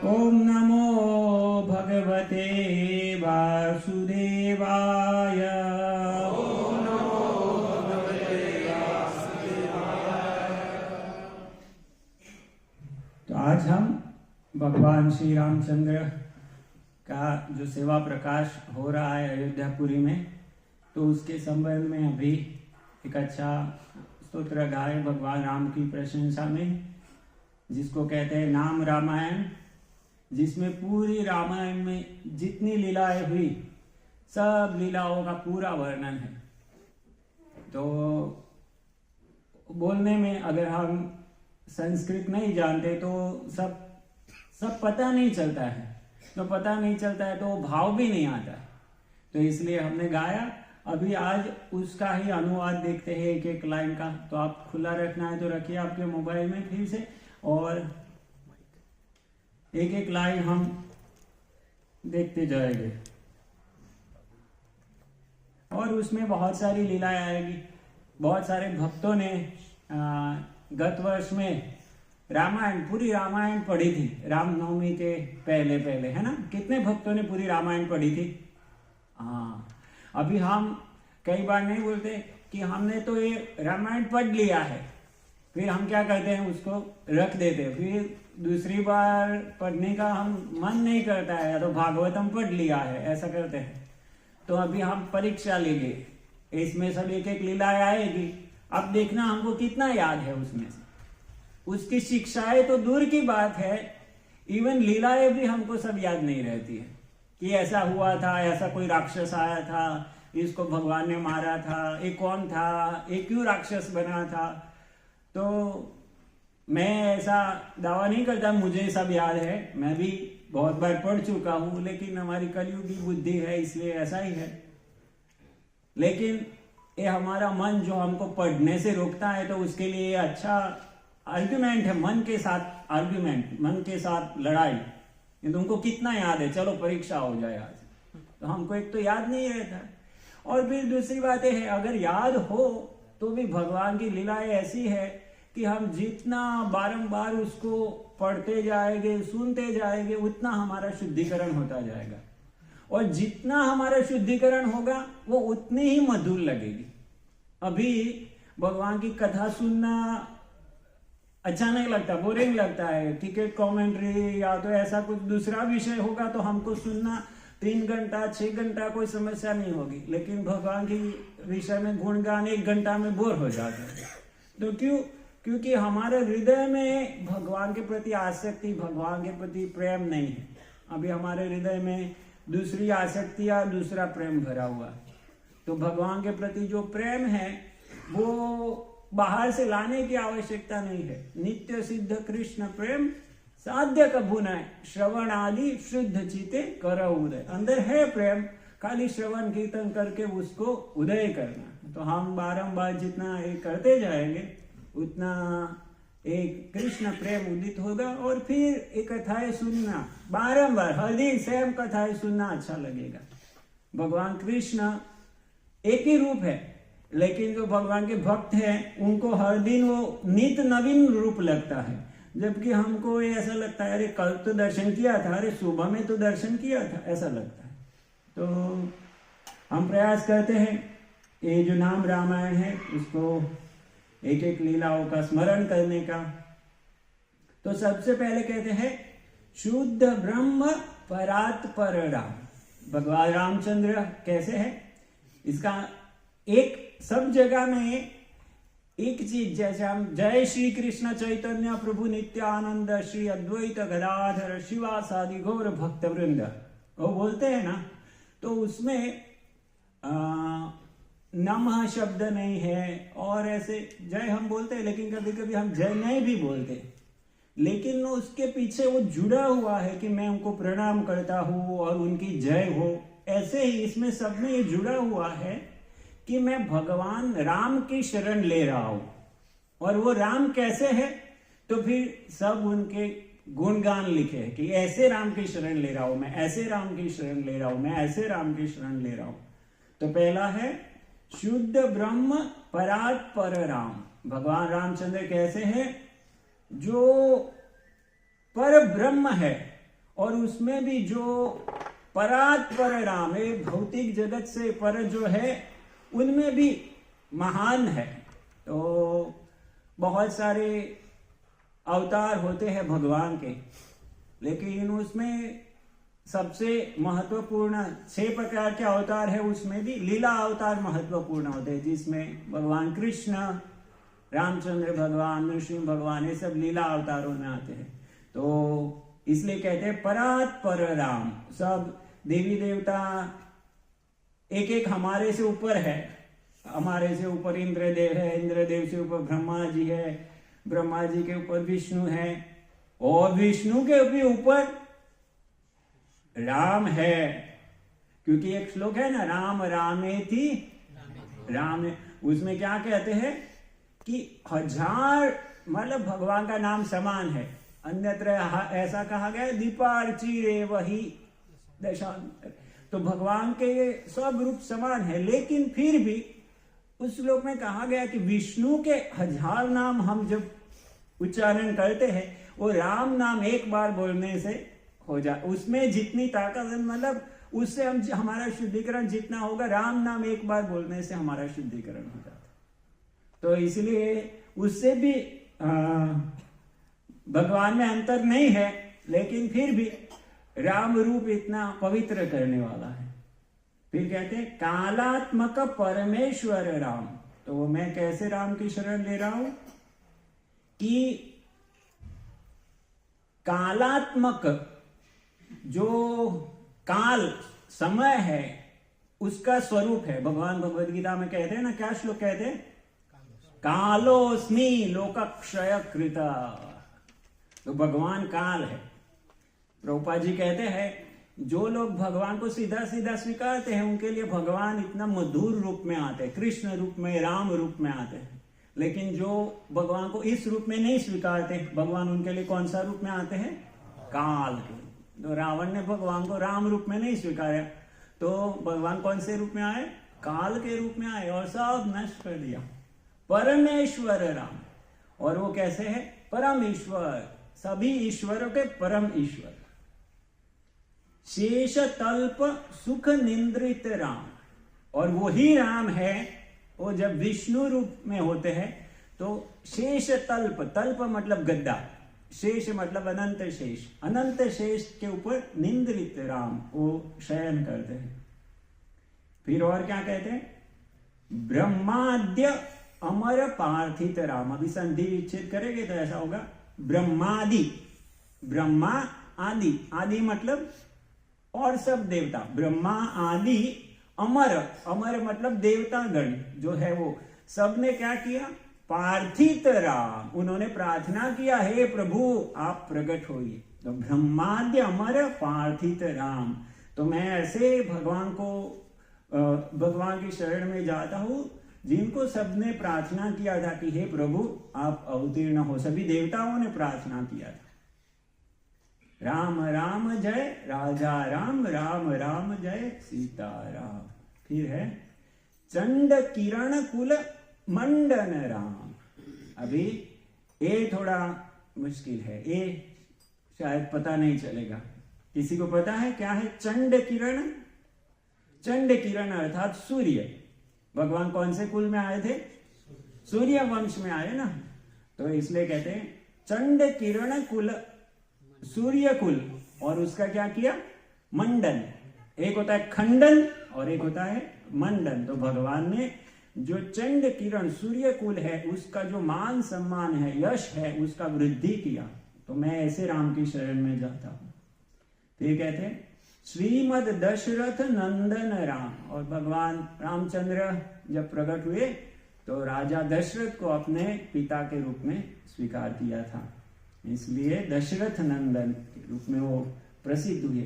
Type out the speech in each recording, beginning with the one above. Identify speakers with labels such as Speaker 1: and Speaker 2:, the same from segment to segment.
Speaker 1: ओम नमो भगवते वासुदेवाय। तो आज हम भगवान श्री रामचंद्र का जो सेवा प्रकाश हो रहा है अयोध्यापुरी में, तो उसके संबंध में अभी एक अच्छा स्तोत्र गाए भगवान राम की प्रशंसा में, जिसको कहते हैं नाम रामायण, जिसमें पूरी रामायण में जितनी लीलाएं हुई सब लीलाओं का पूरा वर्णन है। तो बोलने में अगर हम संस्कृत नहीं जानते तो सब पता नहीं चलता है, तो पता नहीं चलता है तो भाव भी नहीं आता है। तो इसलिए हमने गाया। अभी आज उसका ही अनुवाद देखते हैं एक एक लाइन का। तो आप खुला रखना है तो रखिए आपके मोबाइल में फिर से, और एक एक लाइन हम देखते जाएंगे। और उसमें बहुत सारी लीलाएं आएगी। बहुत सारे भक्तों ने गत वर्ष में रामायण, पूरी रामायण पढ़ी थी रामनवमी के पहले है ना। कितने भक्तों ने पूरी रामायण पढ़ी थी? हाँ, अभी हम कई बार नहीं बोलते कि हमने तो ये रामायण पढ़ लिया है, फिर हम क्या करते हैं, उसको रख देते हैं। फिर दूसरी बार पढ़ने का हम मन नहीं करता है, या तो भागवतम पढ़ लिया है, ऐसा करते हैं। तो अभी हम परीक्षा लेंगे, इसमें सब एक एक लीलाएं आएगी। अब देखना हमको कितना याद है उसमें से। उसकी शिक्षाएं तो दूर की बात है, इवन लीलाएं भी हमको सब याद नहीं रहती है कि ऐसा हुआ था, ऐसा कोई राक्षस आया था, इसको भगवान ने मारा था, ये कौन था, ये क्यों राक्षस बना था। तो मैं ऐसा दावा नहीं करता मुझे सब याद है, मैं भी बहुत बार पढ़ चुका हूं, लेकिन हमारी कलयुगी बुद्धि है इसलिए ऐसा ही है। लेकिन ये हमारा मन जो हमको पढ़ने से रोकता है, तो उसके लिए अच्छा आर्ग्यूमेंट है, मन के साथ आर्ग्यूमेंट, मन के साथ लड़ाई। ये तुमको कितना याद है, चलो परीक्षा हो जाए आज। तो हमको एक तो याद नहीं रहता, और फिर दूसरी बात है अगर याद हो तो भी भगवान की लीलाएं ऐसी है कि हम जितना बारंबार उसको पढ़ते जाएंगे, सुनते जाएंगे, उतना हमारा शुद्धिकरण होता जाएगा। और जितना हमारा शुद्धिकरण होगा वो उतनी ही मधुर लगेगी। अभी भगवान की कथा सुनना अच्छा नहीं लगता, बोरिंग लगता है। टिकट कमेंट्री या तो ऐसा कुछ दूसरा विषय होगा तो हमको सुनना 3 घंटा 6 घंटा कोई समस्या नहीं होगी, लेकिन भगवान की विषय में गुणगान 1 घंटा में बोर हो जाता है। तो क्योंकि हमारे हृदय में भगवान के प्रति आसक्ति, भगवान के प्रति प्रेम नहीं है। अभी हमारे हृदय में दूसरी आसक्ति या दूसरा प्रेम भरा हुआ है। तो भगवान के प्रति जो प्रेम है वो बाहर से लाने की आवश्यकता नहीं है। नित्य सिद्ध कृष्ण प्रेम साध्य कभू न श्रवण आदि शुद्ध चिते कर उदय। अंदर है प्रेम, खाली श्रवण कीर्तन करके उसको उदय करना। तो हम बारंबार जितना ये करते जाएंगे उतना एक कृष्ण प्रेम उदित होगा। और फिर एक कथाएं सुनना बारंबार, हर दिन सेम कथाएं सुनना अच्छा लगेगा। भगवान कृष्ण एक ही रूप है, लेकिन जो भगवान के भक्त हैं उनको हर दिन वो नित नवीन रूप लगता है। जबकि हमको ये ऐसा लगता है अरे कल तो दर्शन किया था, अरे सुबह में तो दर्शन किया था, ऐसा लगता है। तो हम प्रयास करते हैं ये जो नाम रामायण है उसको एक एक लीलाओं का स्मरण करने का। तो सबसे पहले कहते हैं शुद्ध ब्रह्म परात पर राम। भगवान रामचंद्र कैसे है, इसका एक सब जगह में एक चीज, जैसे हम जय श्री कृष्ण चैतन्य प्रभु नित्यानंद श्री अद्वैत गदाधर शिवासादि गौर भक्त वृंद वो बोलते हैं ना, तो उसमें नमः शब्द नहीं है। और ऐसे जय हम बोलते हैं, लेकिन कभी कभी हम जय नहीं भी बोलते, लेकिन उसके पीछे वो जुड़ा हुआ है कि मैं उनको प्रणाम करता हूँ और उनकी जय हो। ऐसे ही इसमें सब में ये जुड़ा हुआ है कि मैं भगवान राम की शरण ले रहा हूं। और वो राम कैसे है, तो फिर सब उनके गुणगान लिखे हैं कि ऐसे राम की शरण ले रहा हूं मैं, ऐसे राम की शरण ले रहा हूं मैं, ऐसे राम की शरण ले रहा हूं। तो पहला है शुद्ध ब्रह्म परात पर राम। भगवान रामचंद्र कैसे है, जो पर ब्रह्म है, और उसमें भी जो परात्पर राम है, भौतिक जगत से पर जो है, उनमें भी महान है। तो बहुत सारे अवतार होते हैं भगवान के, लेकिन उसमें सबसे महत्वपूर्ण 6 प्रकार के अवतार है, उसमें भी लीला अवतार महत्वपूर्ण होते हैं, जिसमें भगवान कृष्ण, रामचंद्र भगवान, नृसिंह भगवान, ये सब लीला अवतारों में आते हैं। तो इसलिए कहते हैं परात्पर राम। सब देवी देवता एक एक हमारे से ऊपर है। हमारे से ऊपर इंद्रदेव है, इंद्रदेव से ऊपर ब्रह्मा जी है, ब्रह्मा जी के ऊपर विष्णु है, और विष्णु के भी ऊपर राम है। क्योंकि एक श्लोक है ना, राम रामेति राम, उसमें क्या कहते हैं कि 1000 मतलब भगवान का नाम समान है। अन्यत्र ऐसा कहा गया दीपार्ची रे वही दशांतर। तो भगवान के ये सब रूप समान है, लेकिन फिर भी उस श्लोक में कहा गया कि विष्णु के 1000 नाम हम जब उच्चारण करते हैं, वो राम नाम एक बार बोलने से हो जा, उसमें जितनी ताकत है, मतलब उससे हम हमारा शुद्धिकरण जितना होगा, राम नाम एक बार बोलने से हमारा शुद्धिकरण हो जाता। तो इसलिए उससे भी भगवान में अंतर नहीं है, लेकिन फिर भी राम रूप इतना पवित्र करने वाला है। फिर कहते हैं कालात्मक परमेश्वर राम। तो मैं कैसे राम की शरण ले रहा हूं कि कालात्मक, जो काल समय है उसका स्वरूप है। भगवान भगवद गीता में कहते हैं ना, क्या श्लोक कहते हैं, कालोस्मि लोकक्षय कृता। तो भगवान काल है। प्रभुपाद जी कहते हैं जो लोग भगवान को सीधा सीधा स्वीकारते हैं, उनके लिए भगवान इतना मधुर रूप में आते हैं, कृष्ण रूप में, राम रूप में आते हैं। लेकिन जो भगवान को इस रूप में नहीं स्वीकारते, भगवान उनके लिए कौन सा रूप में आते हैं, काल के। तो रावण ने भगवान को राम रूप में नहीं स्वीकारा, तो भगवान कौन से रूप में आए, काल के रूप में आए, और सब नष्ट कर दिया। परमेश्वर राम, और वो कैसे है, परम ईश्वर, सभी ईश्वरों के परम ईश्वर। शेष तल्प सुख निंद्रित राम, और वही राम है वो जब विष्णु रूप में होते हैं तो शेष तल्प, तल्प मतलब गद्दा, शेष मतलब अनंत शेष, अनंत शेष के ऊपर निंद्रित राम वो शयन करते हैं। फिर और क्या कहते हैं, ब्रह्माद्य अमर पार्थित राम। अभी संधि विच्छेद करेंगे तो ऐसा होगा, ब्रह्मादि, ब्रह्मा आदि, आदि मतलब और सब देवता, ब्रह्मा आदि, अमर, अमर मतलब देवता गण जो है, वो सबने क्या किया, पार्थित राम, उन्होंने प्रार्थना किया, हे प्रभु आप प्रकट होइए। तो ब्रह्माद्य अमर पार्थित राम। तो मैं ऐसे भगवान को, भगवान की शरण में जाता हूं जिनको सबने प्रार्थना किया था कि हे प्रभु आप अवतीर्ण हो। सभी देवताओं ने प्रार्थना किया था, राम राम जय राजा राम, राम राम जय सीता राम। फिर है चंड किरण कुल मंडन राम। अभी ये थोड़ा मुश्किल है, ये शायद पता नहीं चलेगा। किसी को पता है क्या है चंड किरण? चंड किरण अर्थात सूर्य। भगवान कौन से कुल में आए थे? सूर्य वंश में आए ना, तो इसलिए कहते हैं चंड किरण कुल, सूर्य कुल, और उसका क्या किया, मंडन। एक होता है खंडन और एक होता है मंडन। तो भगवान ने जो चंड किरण सूर्य कुल है उसका जो मान सम्मान है, यश है, उसका वृद्धि किया। तो मैं ऐसे राम की शरण में जाता हूं। फिर कहते हैं श्रीमद दशरथ नंदन राम। और भगवान रामचंद्र जब प्रकट हुए तो राजा दशरथ को अपने पिता के रूप में स्वीकार किया था, इसलिए दशरथ नंदन के रूप में वो प्रसिद्ध हुए।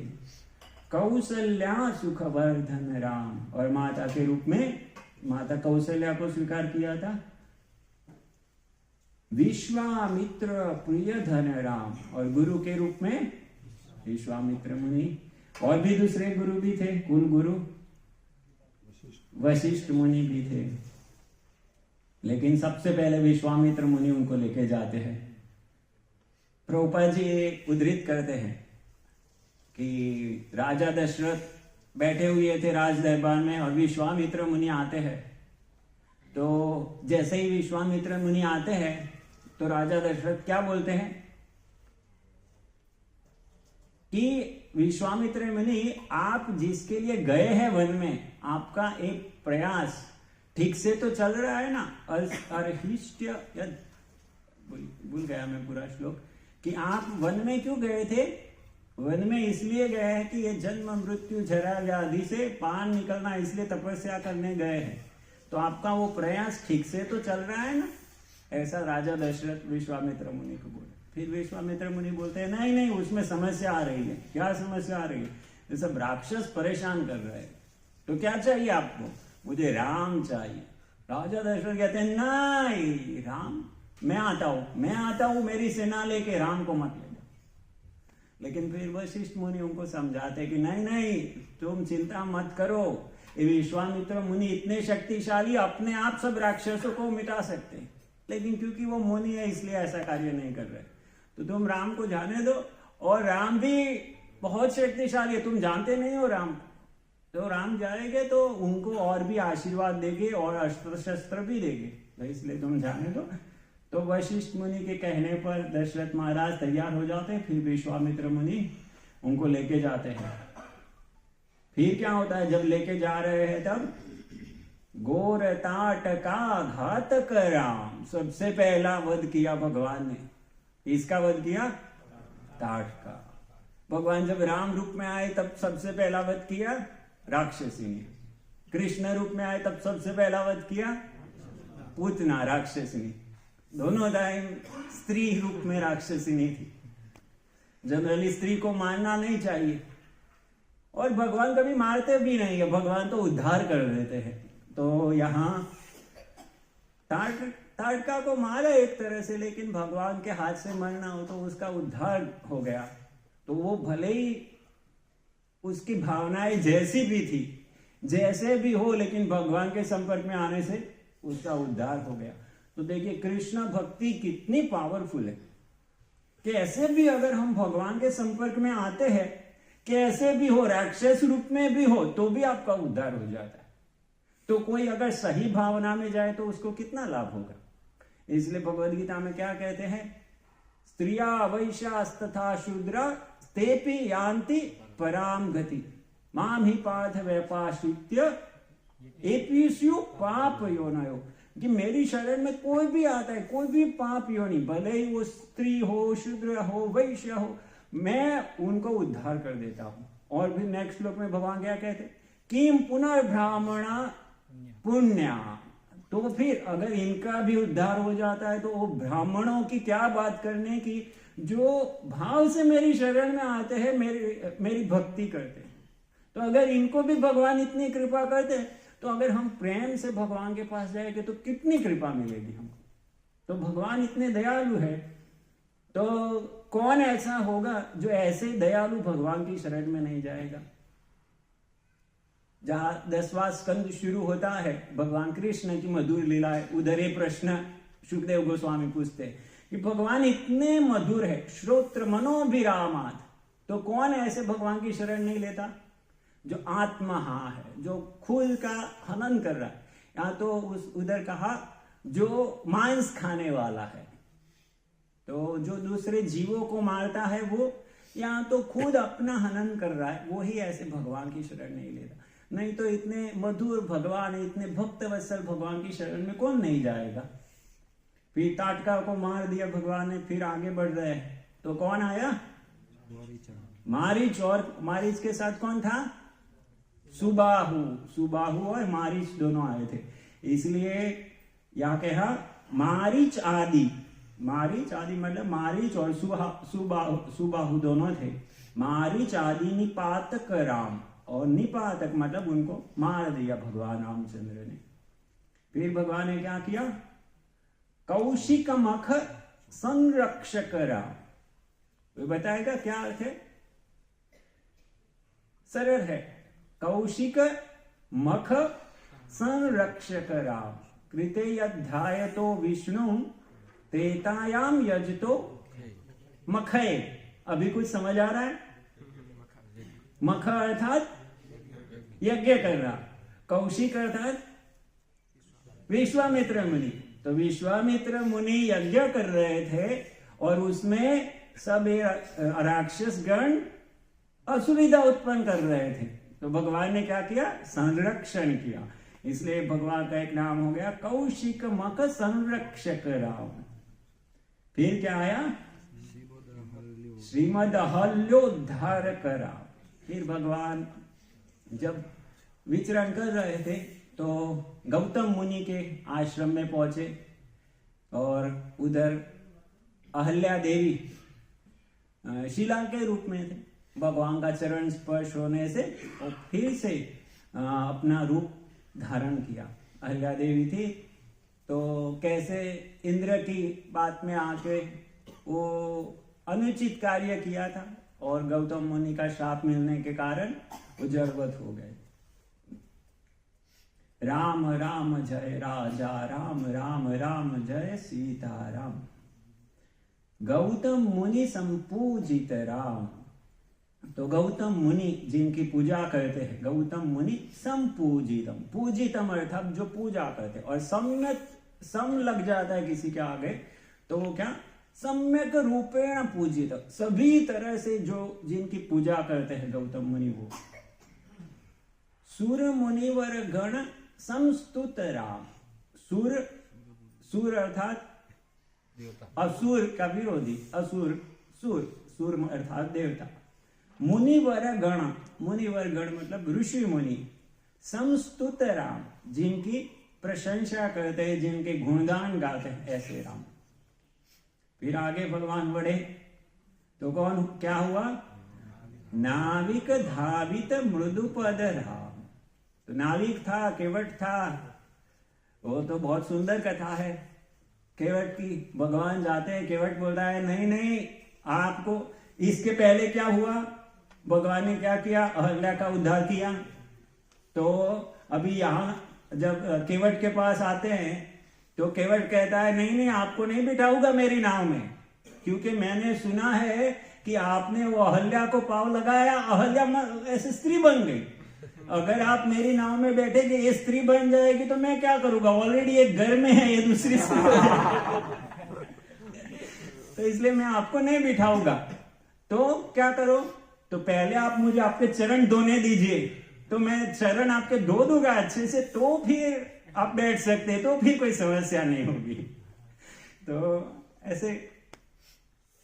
Speaker 1: कौशल्या सुखवर्धन राम, और माता के रूप में माता कौशल्या को स्वीकार किया था। विश्वामित्र प्रियधन राम, और गुरु के रूप में विश्वामित्र मुनि। और भी दूसरे गुरु भी थे, कुल गुरु वशिष्ठ मुनि भी थे, लेकिन सबसे पहले विश्वामित्र मुनि उनको लेके जाते हैं। प्रभुपाद जी उद्धृत करते हैं कि राजा दशरथ बैठे हुए थे राज दरबार में और विश्वामित्र मुनि आते हैं। तो जैसे ही विश्वामित्र मुनि आते हैं तो राजा दशरथ क्या बोलते हैं कि विश्वामित्र मुनि, आप जिसके लिए गए हैं वन में, आपका एक प्रयास ठीक से तो चल रहा है ना। अर्हिष्ट्य, भूल गया मैं पूरा श्लोक, कि आप वन में क्यों गए थे? वन में इसलिए गए हैं कि ये जन्म मृत्यु जरा व्याधि से पार निकलना, इसलिए तपस्या करने गए हैं। तो आपका वो प्रयास ठीक से तो चल रहा है ना। ऐसा राजा दशरथ विश्वामित्र मुनि को बोले। फिर विश्वामित्र मुनि बोलते हैं नहीं नहीं, उसमें समस्या आ रही है। क्या समस्या आ रही है? ये सब राक्षस परेशान कर रहे हैं। तो क्या चाहिए आपको? मुझे राम चाहिए। राजा दशरथ कहते हैं नहीं, राम मैं आता हूं, मेरी सेना लेके राम को मत ले जाओ। लेकिन फिर वशिष्ठ मुनि उनको समझाते कि नहीं नहीं, तुम चिंता मत करो, ये विश्वामित्र मुनि इतने शक्तिशाली, अपने आप सब राक्षसों को मिटा सकते हैं। लेकिन क्योंकि वो मुनि है इसलिए ऐसा कार्य नहीं कर रहे। तो तुम राम को जाने दो, और राम भी बहुत शक्तिशाली है, तुम जानते नहीं हो राम। तो राम जाएंगे तो उनको और भी आशीर्वाद देंगे और अस्त्र शस्त्र भी देंगे, तो इसलिए तुम जाने दो। तो वशिष्ठ मुनि के कहने पर दशरथ महाराज तैयार हो जाते हैं। फिर विश्वामित्र मुनि उनको लेके जाते हैं। फिर क्या होता है, जब लेके जा रहे हैं तब गोर ताटका घातक राम, सबसे पहला वध किया भगवान ने। इसका वध किया? ताट का। भगवान जब राम रूप में आए तब सबसे पहला वध किया राक्षसी ने। कृष्ण रूप में आए तब सबसे पहला वध किया पूतना राक्षसी ने। दोनों टाइम स्त्री रूप में राक्षसी नहीं थी। जनरली स्त्री को मारना नहीं चाहिए, और भगवान कभी मारते भी नहीं है, भगवान तो उद्धार कर देते हैं। तो यहाँ ताड़का को मारा एक तरह से, लेकिन भगवान के हाथ से मरना हो तो उसका उद्धार हो गया। तो वो भले ही उसकी भावनाएं जैसी भी थी, जैसे भी हो, लेकिन भगवान के संपर्क में आने से उसका उद्धार हो गया। तो देखिए कृष्ण भक्ति कितनी पावरफुल है। कैसे भी अगर हम भगवान के संपर्क में आते हैं, कैसे भी हो, राक्षस रूप में भी हो, तो भी आपका उद्धार हो जाता है। तो कोई अगर सही भावना में जाए तो उसको कितना लाभ होगा। इसलिए भगवद गीता में क्या कहते हैं, स्त्रिया वैश्यास्तथा शूद्रा तेपि यान्ति पराम गति माम ही पार्थ व्यपाश्रित्य एपीस्यु पाप योनयो। कि मेरी शरण में कोई भी आता है, कोई भी पाप योनि, भले ही वो स्त्री हो, शूद्र हो, वैश्य हो, मैं उनको उद्धार कर देता हूं। और भी नेक्स्ट श्लोक में भगवान क्या कहते, किम पुनर्ब्राह्मणा पुण्या। तो फिर अगर इनका भी उद्धार हो जाता है तो वो ब्राह्मणों की क्या बात करने की, जो भाव से मेरी शरण में आते हैं, मेरी भक्ति करते हैं। तो अगर इनको भी भगवान इतनी कृपा करते हैं, तो अगर हम प्रेम से भगवान के पास जाएंगे तो कितनी कृपा मिलेगी हमको। तो भगवान इतने दयालु है, तो कौन ऐसा होगा जो ऐसे दयालु भगवान की शरण में नहीं जाएगा। जहां 10वां स्कंद शुरू होता है, भगवान कृष्ण की मधुर लीला है, उधर ये प्रश्न सुखदेव गोस्वामी पूछते हैं कि भगवान इतने मधुर है, श्रोत्र मनोभिरामात, तो कौन ऐसे भगवान की शरण नहीं लेता जो आत्महा है, जो खुद का हनन कर रहा है। या तो उधर कहा जो मांस खाने वाला है, तो जो दूसरे जीवों को मारता है वो, या तो खुद अपना हनन कर रहा है, वो ही ऐसे भगवान की शरण नहीं लेता। नहीं तो इतने मधुर भगवान, इतने भक्त वत्सल भगवान की शरण में कौन नहीं जाएगा। फिर ताटका को मार दिया भगवान ने, फिर आगे बढ़ रहे हैं तो कौन आया, मारीच। और मारीच के साथ कौन था, सुबाहु और मारीच दोनों आए थे। इसलिए यहां कहा मारीच आदि मतलब मारीच और सुबाहु दोनों थे। मारीच आदि निपातक राम, और निपातक मतलब उनको मार दिया भगवान रामचंद्र ने। फिर भगवान ने क्या किया, कौशिक मख संरक्षक राम। वो बताएगा क्या अर्थ है, सरल है, कौशिक मख संरक्षक राम कृते यध्यायतो विष्णु त्रेतायाम यजतो मखय। अभी कुछ समझ आ रहा है? मख अर्थात यज्ञ कर रहा, कौशिक अर्थात विश्वामित्र मुनि। तो विश्वामित्र मुनि यज्ञ कर रहे थे और उसमें सब राक्षस गण असुविधा उत्पन्न कर रहे थे। तो भगवान ने क्या किया? संरक्षण किया। इसलिए भगवान का एक नाम हो गया कौशिक मख संरक्षक राम। फिर क्या आया? श्रीमद अहल्योद्धार करा। फिर भगवान जब विचरण कर रहे थे तो गौतम मुनि के आश्रम में पहुंचे और उधर अहल्या देवी शिला के रूप में थे। भगवान का चरण स्पर्श होने से वो फिर से अपना रूप धारण किया। अहल्या देवी थी तो कैसे इंद्र की बात में आके वो अनुचित कार्य किया था और गौतम मुनि का शाप मिलने के कारण वो जड़वत हो गए। राम राम जय राजा राम, राम राम जय सीताराम। गौतम मुनि संपूजित राम। तो गौतम मुनि जिनकी पूजा करते हैं, गौतम मुनि संपूजितम। पूजितम अर्थात जो पूजा करते हैं, और सम्यक सम लग जाता है किसी के आगे तो वो क्या? सम्यक रूपेण पूजित, सभी तरह से जो जिनकी पूजा करते हैं गौतम मुनि वो। सुर मुनिवर गण संस्तुत राम। सुर, सुर अर्थात असुर का विरोधी, असुर सुर, सुर अर्थात देवता। मुनिवर गण, मुनिवर गण मतलब ऋषि मुनि। संस्तुत राम, जिनकी प्रशंसा करते हैं, जिनके गुणगान गाते हैं, ऐसे राम। फिर आगे भगवान बढ़े तो कौन क्या हुआ? नाविक धावित मृदुपद राम। तो नाविक था, केवट था, वो तो बहुत सुंदर कथा है केवट की। भगवान जाते हैं, केवट बोलता है नहीं नहीं आपको, इसके पहले क्या हुआ? भगवान ने क्या किया? अहल्या का उद्धार किया। तो अभी यहाँ जब केवट के पास आते हैं तो केवट कहता है नहीं नहीं आपको नहीं बिठाऊंगा मेरी नाव में, क्योंकि मैंने सुना है कि आपने वो अहल्या को पाव लगाया, अहल्या ऐसे स्त्री बन गई। अगर आप मेरी नाव में बैठेंगे ये स्त्री बन जाएगी तो मैं क्या करूंगा? ऑलरेडी एक घर में है, ये दूसरी स्त्री तो इसलिए मैं आपको नहीं बिठाऊंगा। तो क्या करो? तो पहले आप मुझे आपके चरण धोने दीजिए, तो मैं चरण आपके धो दूंगा अच्छे से, तो फिर आप बैठ सकते हैं, तो फिर कोई समस्या नहीं होगी। तो ऐसे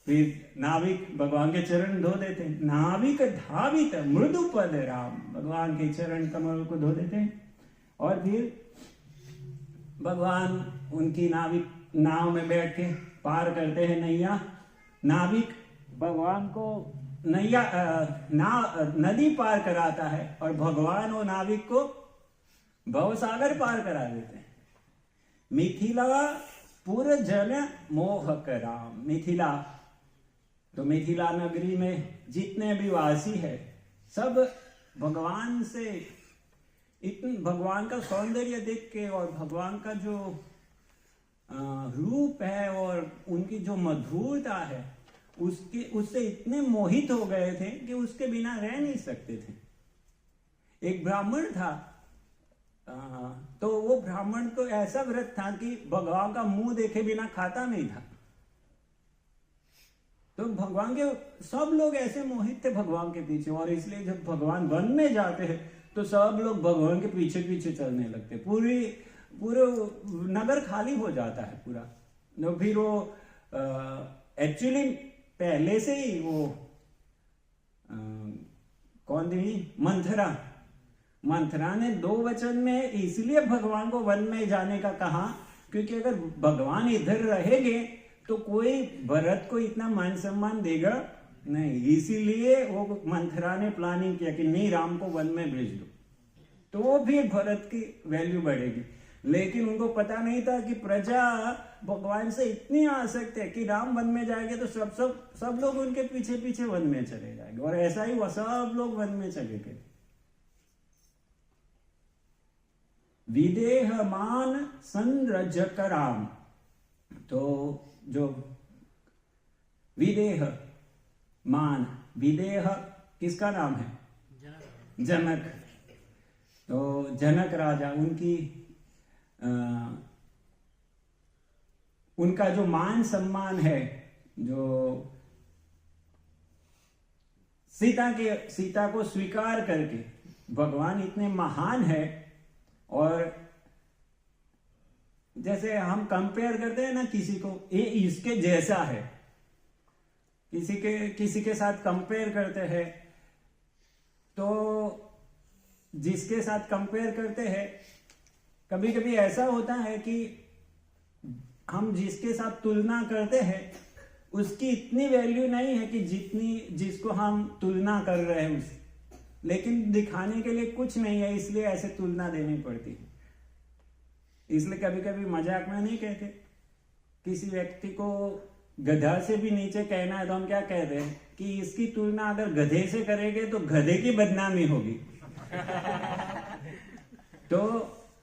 Speaker 1: फिर नाविक भगवान के चरण धो देते हैं। नाविक धावित मृदुपद राम, भगवान के चरण कमल को धो देते हैं। और फिर भगवान उनकी नाविक नाव में बैठ के पार करते हैं नैया। नाविक भगवान को नैया नदी पार कराता है और भगवान और नाविक को भवसागर पार करा देते हैं। मिथिला पुर जन मोहक राम। मिथिला, तो मिथिला नगरी में जितने भी वासी है सब भगवान से भगवान का सौंदर्य देख के और भगवान का जो रूप है और उनकी जो मधुरता है उससे इतने मोहित हो गए थे कि उसके बिना रह नहीं सकते थे। एक ब्राह्मण था, तो वो ब्राह्मण को ऐसा व्रत था कि भगवान का मुंह देखे बिना खाता नहीं था। तो भगवान के सब लोग ऐसे मोहित थे भगवान के पीछे, और इसलिए जब भगवान वन में जाते हैं तो सब लोग भगवान के पीछे पीछे चलने लगते। पूरे नगर खाली हो जाता है पूरा। तो फिर वो एक्चुअली पहले से ही वो कौन थी? मंथरा ने 2 वचन में इसलिए भगवान को वन में जाने का कहा, क्योंकि अगर भगवान इधर रहेंगे तो कोई भरत को इतना मान सम्मान देगा नहीं, इसीलिए वो मंथरा ने प्लानिंग किया कि नहीं राम को वन में भेज दो, तो वो भी भरत की वैल्यू बढ़ेगी। लेकिन उनको पता नहीं था कि प्रजा भगवान से इतनी आसक्त है कि राम वन में जाएंगे तो सब लोग उनके पीछे पीछे वन में चले जाएंगे, और ऐसा ही हुआ, सब लोग वन में चले गए। विदेहमान संरजक राम। तो जो विदेह मान, विदेह किसका नाम है? जनक। तो जनक राजा उनका जो मान सम्मान है, जो सीता को स्वीकार करके, भगवान इतने महान है। और जैसे हम कंपेयर करते हैं ना किसी को, ये इसके जैसा है, किसी के साथ कंपेयर करते हैं, तो जिसके साथ कंपेयर करते हैं, कभी कभी ऐसा होता है कि हम जिसके साथ तुलना करते हैं उसकी इतनी वैल्यू नहीं है कि जिसको हम तुलना कर रहे हैं उससे, लेकिन दिखाने के लिए कुछ नहीं है, इसलिए ऐसे तुलना देनी पड़ती है। इसलिए कभी कभी मजाक में नहीं कहते, किसी व्यक्ति को गधा से भी नीचे कहना है तो हम क्या कहते हैं कि इसकी तुलना अगर गधे से करेंगे तो गधे की बदनामी होगी। तो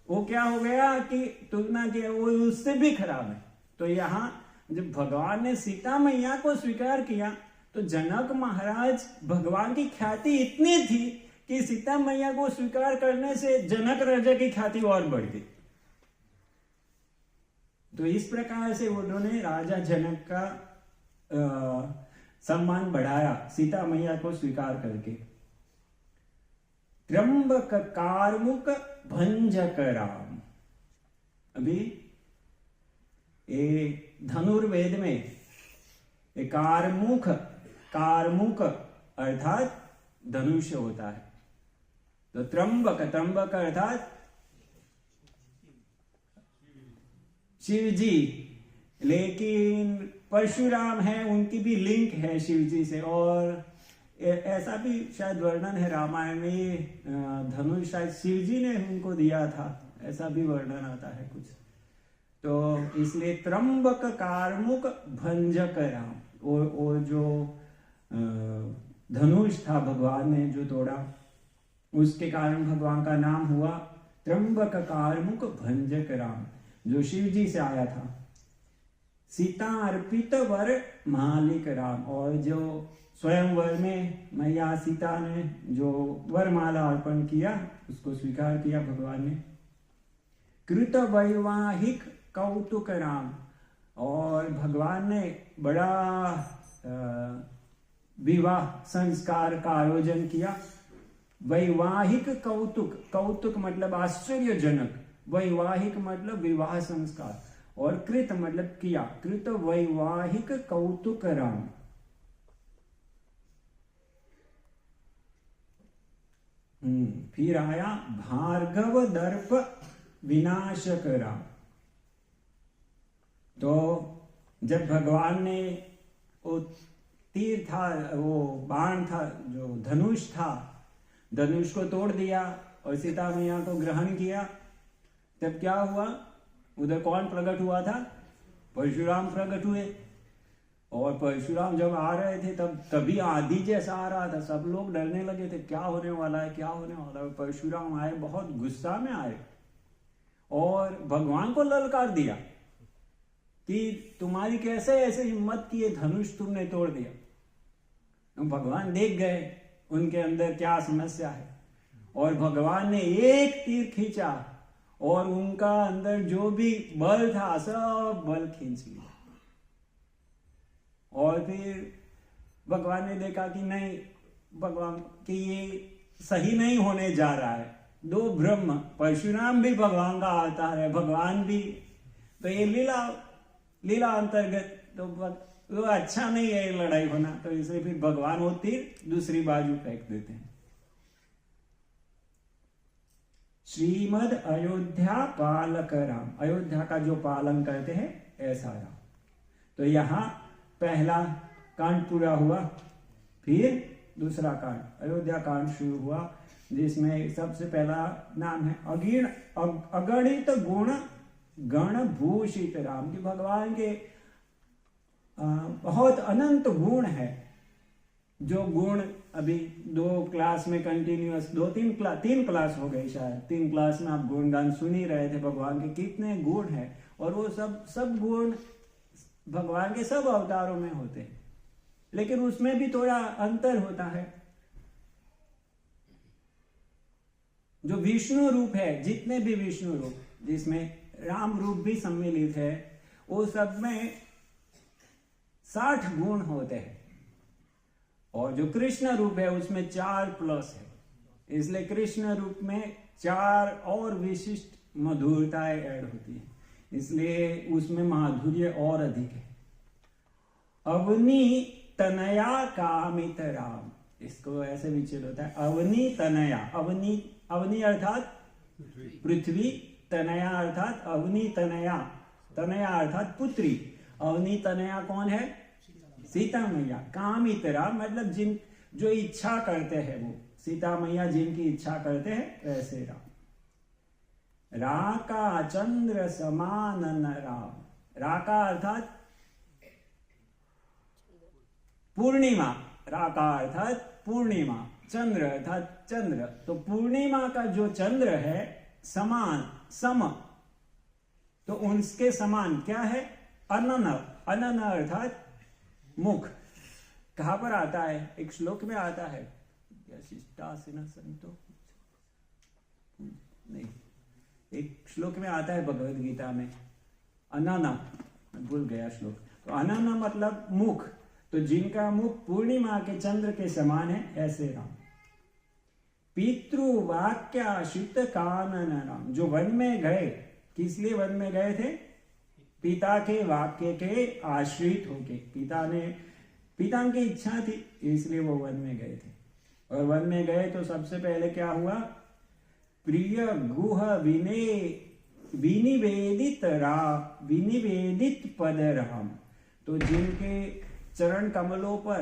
Speaker 1: वो क्या हो गया कि तुलना किया, वो उससे भी खराब है। तो यहाँ जब भगवान ने सीता मैया को स्वीकार किया तो जनक महाराज, भगवान की ख्याति इतनी थी कि सीता मैया को स्वीकार करने से जनक राजा की ख्याति और बढ़ गई। तो इस प्रकार से उन्होंने राजा जनक का सम्मान बढ़ाया सीता मैया को स्वीकार करके। त्र्यंबक कारमुक भंजक राम। अभी ये धनुर्वेद में कारमुक अर्थात धनुष होता है। तो त्र्यंबक अर्थात शिव जी, लेकिन परशुराम है, उनकी भी लिंक है शिव जी से। और ऐसा भी शायद वर्णन है रामायण में, धनुष शायद शिव जी ने उनको दिया था, ऐसा भी वर्णन आता है कुछ। तो इसलिए त्र्यंबक कारमुक भंजक राम, और जो धनुष था भगवान ने जो तोड़ा, उसके कारण भगवान का नाम हुआ त्र्यंबक कारमुक भंजक राम, जो शिव जी से आया था। सीता अर्पित वर मालिक राम, और जो स्वयंवर में मैया सीता ने जो वरमाला अर्पण किया उसको स्वीकार किया भगवान ने। कृत वैवाहिक कौतुक राम, और भगवान ने बड़ा विवाह संस्कार का आयोजन किया। वैवाहिक कौतुक मतलब आश्चर्यजनक, वैवाहिक मतलब विवाह संस्कार, और कृत मतलब किया। कृत वैवाहिक कौतुक राम। फिर आया भार्गव दर्प विनाशक राम। तो जब भगवान ने वो तीर था, वो बाण था, जो धनुष था, धनुष को तोड़ दिया और सीता मैया को ग्रहण किया, तब क्या हुआ? उधर कौन प्रकट हुआ था? परशुराम प्रकट हुए। और परशुराम जब आ रहे थे तभी आंधी जैसा आ रहा था, सब लोग डरने लगे थे, क्या होने वाला है, क्या होने वाला है। परशुराम आए, बहुत गुस्सा में आए और भगवान को ललकार दिया कि तुम्हारी कैसे ऐसे हिम्मत की, धनुष तुमने तोड़ दिया। तो भगवान देख गए उनके अंदर क्या समस्या है, और भगवान ने एक तीर खींचा और उनका अंदर जो भी बल था सब बल खींच लिया। और फिर भगवान ने देखा कि नहीं, भगवान कि ये सही नहीं होने जा रहा है। दो ब्रह्म, परशुराम भी भगवान का अवतार है, भगवान भी, तो ये लीला अंतर्गत तो अच्छा नहीं है लड़ाई होना। तो इसलिए फिर भगवान वो तीर दूसरी बाजू फेंक देते हैं। श्रीमद अयोध्या पालक राम, अयोध्या का जो पालन करते हैं ऐसा राम। तो यहाँ पहला कांड पूरा हुआ, फिर दूसरा कांड अयोध्या कांड शुरू हुआ, जिसमें सबसे पहला नाम है अगणित गुण गण भूषित राम। कि भगवान के बहुत अनंत गुण है, जो गुण अभी 2 क्लास में कंटिन्यूअस, 3 क्लास हो गई शायद, 3 क्लास में आप गुणगान सुन ही रहे थे भगवान के कितने गुण हैं। और वो सब गुण भगवान के सब अवतारों में होते हैं, लेकिन उसमें भी थोड़ा अंतर होता है। जो विष्णु रूप है, जितने भी विष्णु रूप, जिसमें राम रूप भी सम्मिलित है, वो सब में 60 गुण होते हैं। और जो कृष्ण रूप है उसमें 4 प्लस है, इसलिए कृष्ण रूप में 4 और विशिष्ट मधुरताएं ऐड होती है, इसलिए उसमें माधुर्य और अधिक है। अवनी तनया कामित राम, इसको ऐसे विच्छेद होता है, अवनी तनया। अवनी, अवनी अर्थात पृथ्वी, तनया अर्थात अवनी तनया, तनया अर्थात पुत्री। अवनी तनया कौन है? सीता मैया। कामित राम मतलब जिन जो इच्छा करते हैं, वो सीता मैया जिनकी इच्छा करते हैं ऐसे राम। राका चंद्र समान राम। राका अर्थात पूर्णिमा, राका अर्थात पूर्णिमा, चंद्र अर्थात चंद्र। तो पूर्णिमा का जो चंद्र है, समान, सम, तो उनके समान क्या है? अनन। अनन अर्थात मुख। कहां पर आता है? एक श्लोक में आता है, संतो नहीं, एक श्लोक में आता है भगवद गीता में, अनन, भूल गया श्लोक। तो अनन मतलब मुख, तो जिनका मुख पूर्णिमा के चंद्र के समान है, ऐसे राम। पितृवाक्याश्रित कानन राम, जो वन में गए, किस लिए वन में गए थे? पिता के वाक्य के आश्रित होके। पिता की इच्छा थी, इसलिए वो वन में गए थे। और वन में गए तो सबसे पहले क्या हुआ? प्रिय गुह विनिवेदित राम, विनिवेदित पद राम। तो जिनके चरण कमलों पर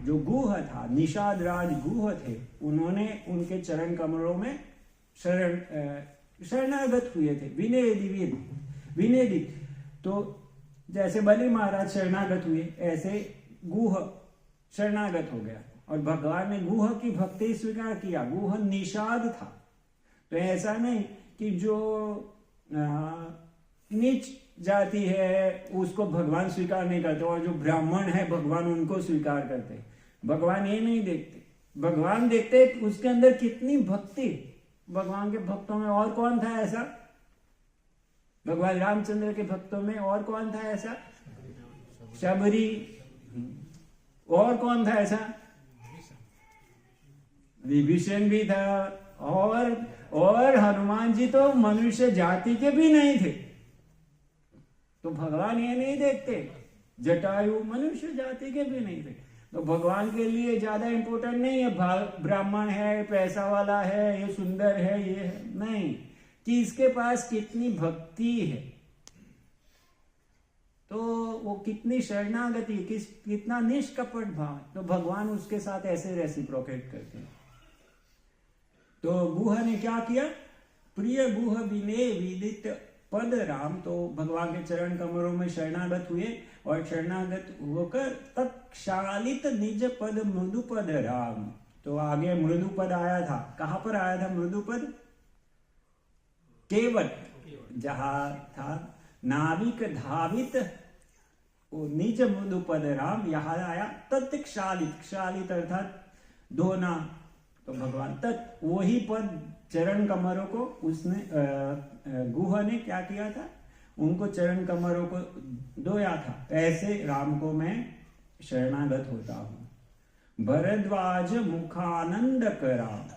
Speaker 1: जो गुह था, निषाद राज गुह थे, उन्होंने उनके चरण कमलों में शरणागत हुए थे। विनेदित, तो जैसे बलि महाराज शरणागत हुए, ऐसे गुह शरणागत हो गया और भगवान ने गुह की भक्ति स्वीकार किया। गुह निषाद था, तो ऐसा नहीं कि जो नीच जाति है उसको भगवान स्वीकार नहीं करते और जो ब्राह्मण है भगवान उनको स्वीकार करते। भगवान ये नहीं देखते, भगवान देखते उसके अंदर कितनी भक्ति। भगवान के भक्तों में और कौन था ऐसा? भगवान रामचंद्र के भक्तों में और कौन था ऐसा? शबरी। और कौन था ऐसा? विभीषण भी था। और हनुमान जी तो मनुष्य जाति के भी नहीं थे, तो भगवान ये नहीं देखते। जटायु मनुष्य जाति के भी नहीं थे, तो भगवान के लिए ज्यादा इंपॉर्टेंट नहीं है ब्राह्मण है, पैसा वाला है, ये सुंदर है, ये है, नहीं, कि इसके पास कितनी भक्ति है, तो वो कितनी शरणागति, कितना निष्कपट भाव, तो भगवान उसके साथ ऐसे रेसिप्रोकेट करते हैं। तो गुह ने क्या किया? प्रिय गुह विने विदित पद राम, तो भगवान के चरण कमलों में शरणागत हुए और शरणागत होकर तत्क्षालित निज पद मृदुपद राम। तो आगे मृदुपद आया था। कहां पर आया था मृदुपद? केवट, जहां था नाविक धावित, वो निज मृदुपद राम, यहां आया तत्क्षालित। क्षालित अर्थात धोना, तो भगवान तत्, वही पद चरण कमरों को उसने गुह ने क्या किया था? उनको चरण कमरों को धोया था। ऐसे राम को मैं शरणागत होता हूं। भरद्वाज मुखानंद राम,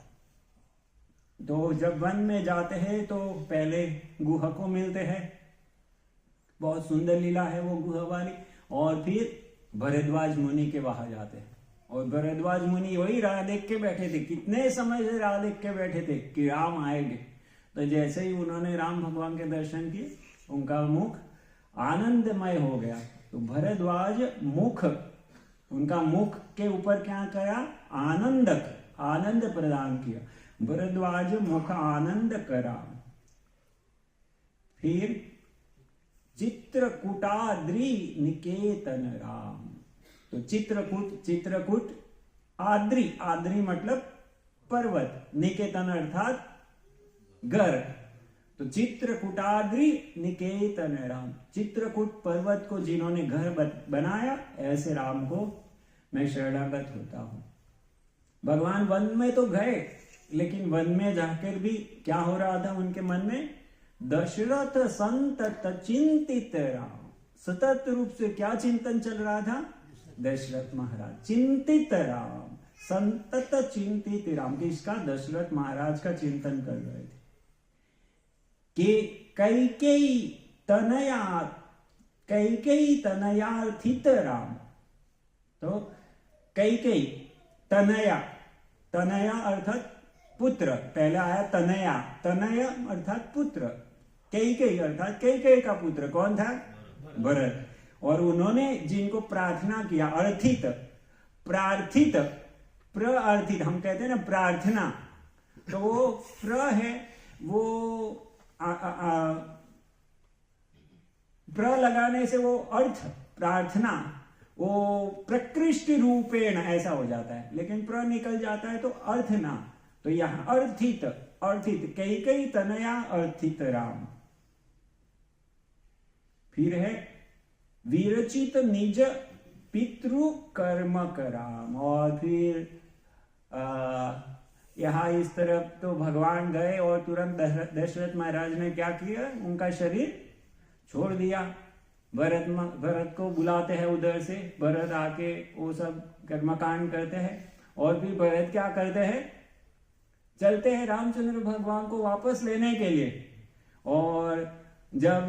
Speaker 1: तो जब वन में जाते हैं तो पहले गुह को मिलते हैं, बहुत सुंदर लीला है वो गुह वाली, और फिर भरद्वाज मुनि के वहां जाते हैं। और भरद्वाज मुनि वही राह देख के बैठे थे, कितने समय से राह देख के बैठे थे कि राम आएंगे। तो जैसे ही उन्होंने राम भगवान के दर्शन किए, उनका मुख आनंदमय हो गया। तो भरद्वाज मुख, उनका मुख के ऊपर क्या किया? आनंद प्रदान किया। भरद्वाज मुख आनंद करा। फिर चित्रकूटाद्रि निकेतन राम, तो चित्रकूट आद्री मतलब पर्वत, निकेतन अर्थात घर, तो चित्रकूटाद्रि निकेतन राम, चित्रकूट पर्वत को जिन्होंने घर बनाया, ऐसे राम को मैं शरणागत होता हूं। भगवान वन में तो गए, लेकिन वन में जाकर भी क्या हो रहा था उनके मन में? दशरथ संतत चिंतित राम। सतत रूप से क्या चिंतन चल रहा था? दशरथ महाराज चिंतित राम, संतत चिंतित राम। किसका? दशरथ महाराज का चिंतन कर रहे थे कि कैकेयी तनयार्थित राम। तो कैकेयी तनया, तनया अर्थात पुत्र, पहले आया तनया, तनय अर्थात पुत्र, कैकेयी अर्थात कैकेयी का पुत्र कौन था? भरत। और उन्होंने जिनको प्रार्थना किया, अर्थित, प्रार्थित, प्रार्थित हम कहते हैं ना प्रार्थना, तो वो प्र है, वो प्र लगाने से वो अर्थ प्रार्थना वो प्रकृष्ट रूपेण ऐसा हो जाता है, लेकिन प्र निकल जाता है तो अर्थ ना, तो यहां अर्थित, अर्थित कैकेयी तनया अर्थित राम। फिर है विरचित निज पितृ कर्म कराम। और फिर यहां इस तरफ तो भगवान गए और तुरंत दशरथ महाराज ने क्या किया? उनका शरीर छोड़ दिया। भरत को बुलाते हैं उधर से, भरत आके वो सब कर्मकांड करते हैं। और फिर भरत क्या करते हैं? चलते हैं रामचंद्र भगवान को वापस लेने के लिए। और जब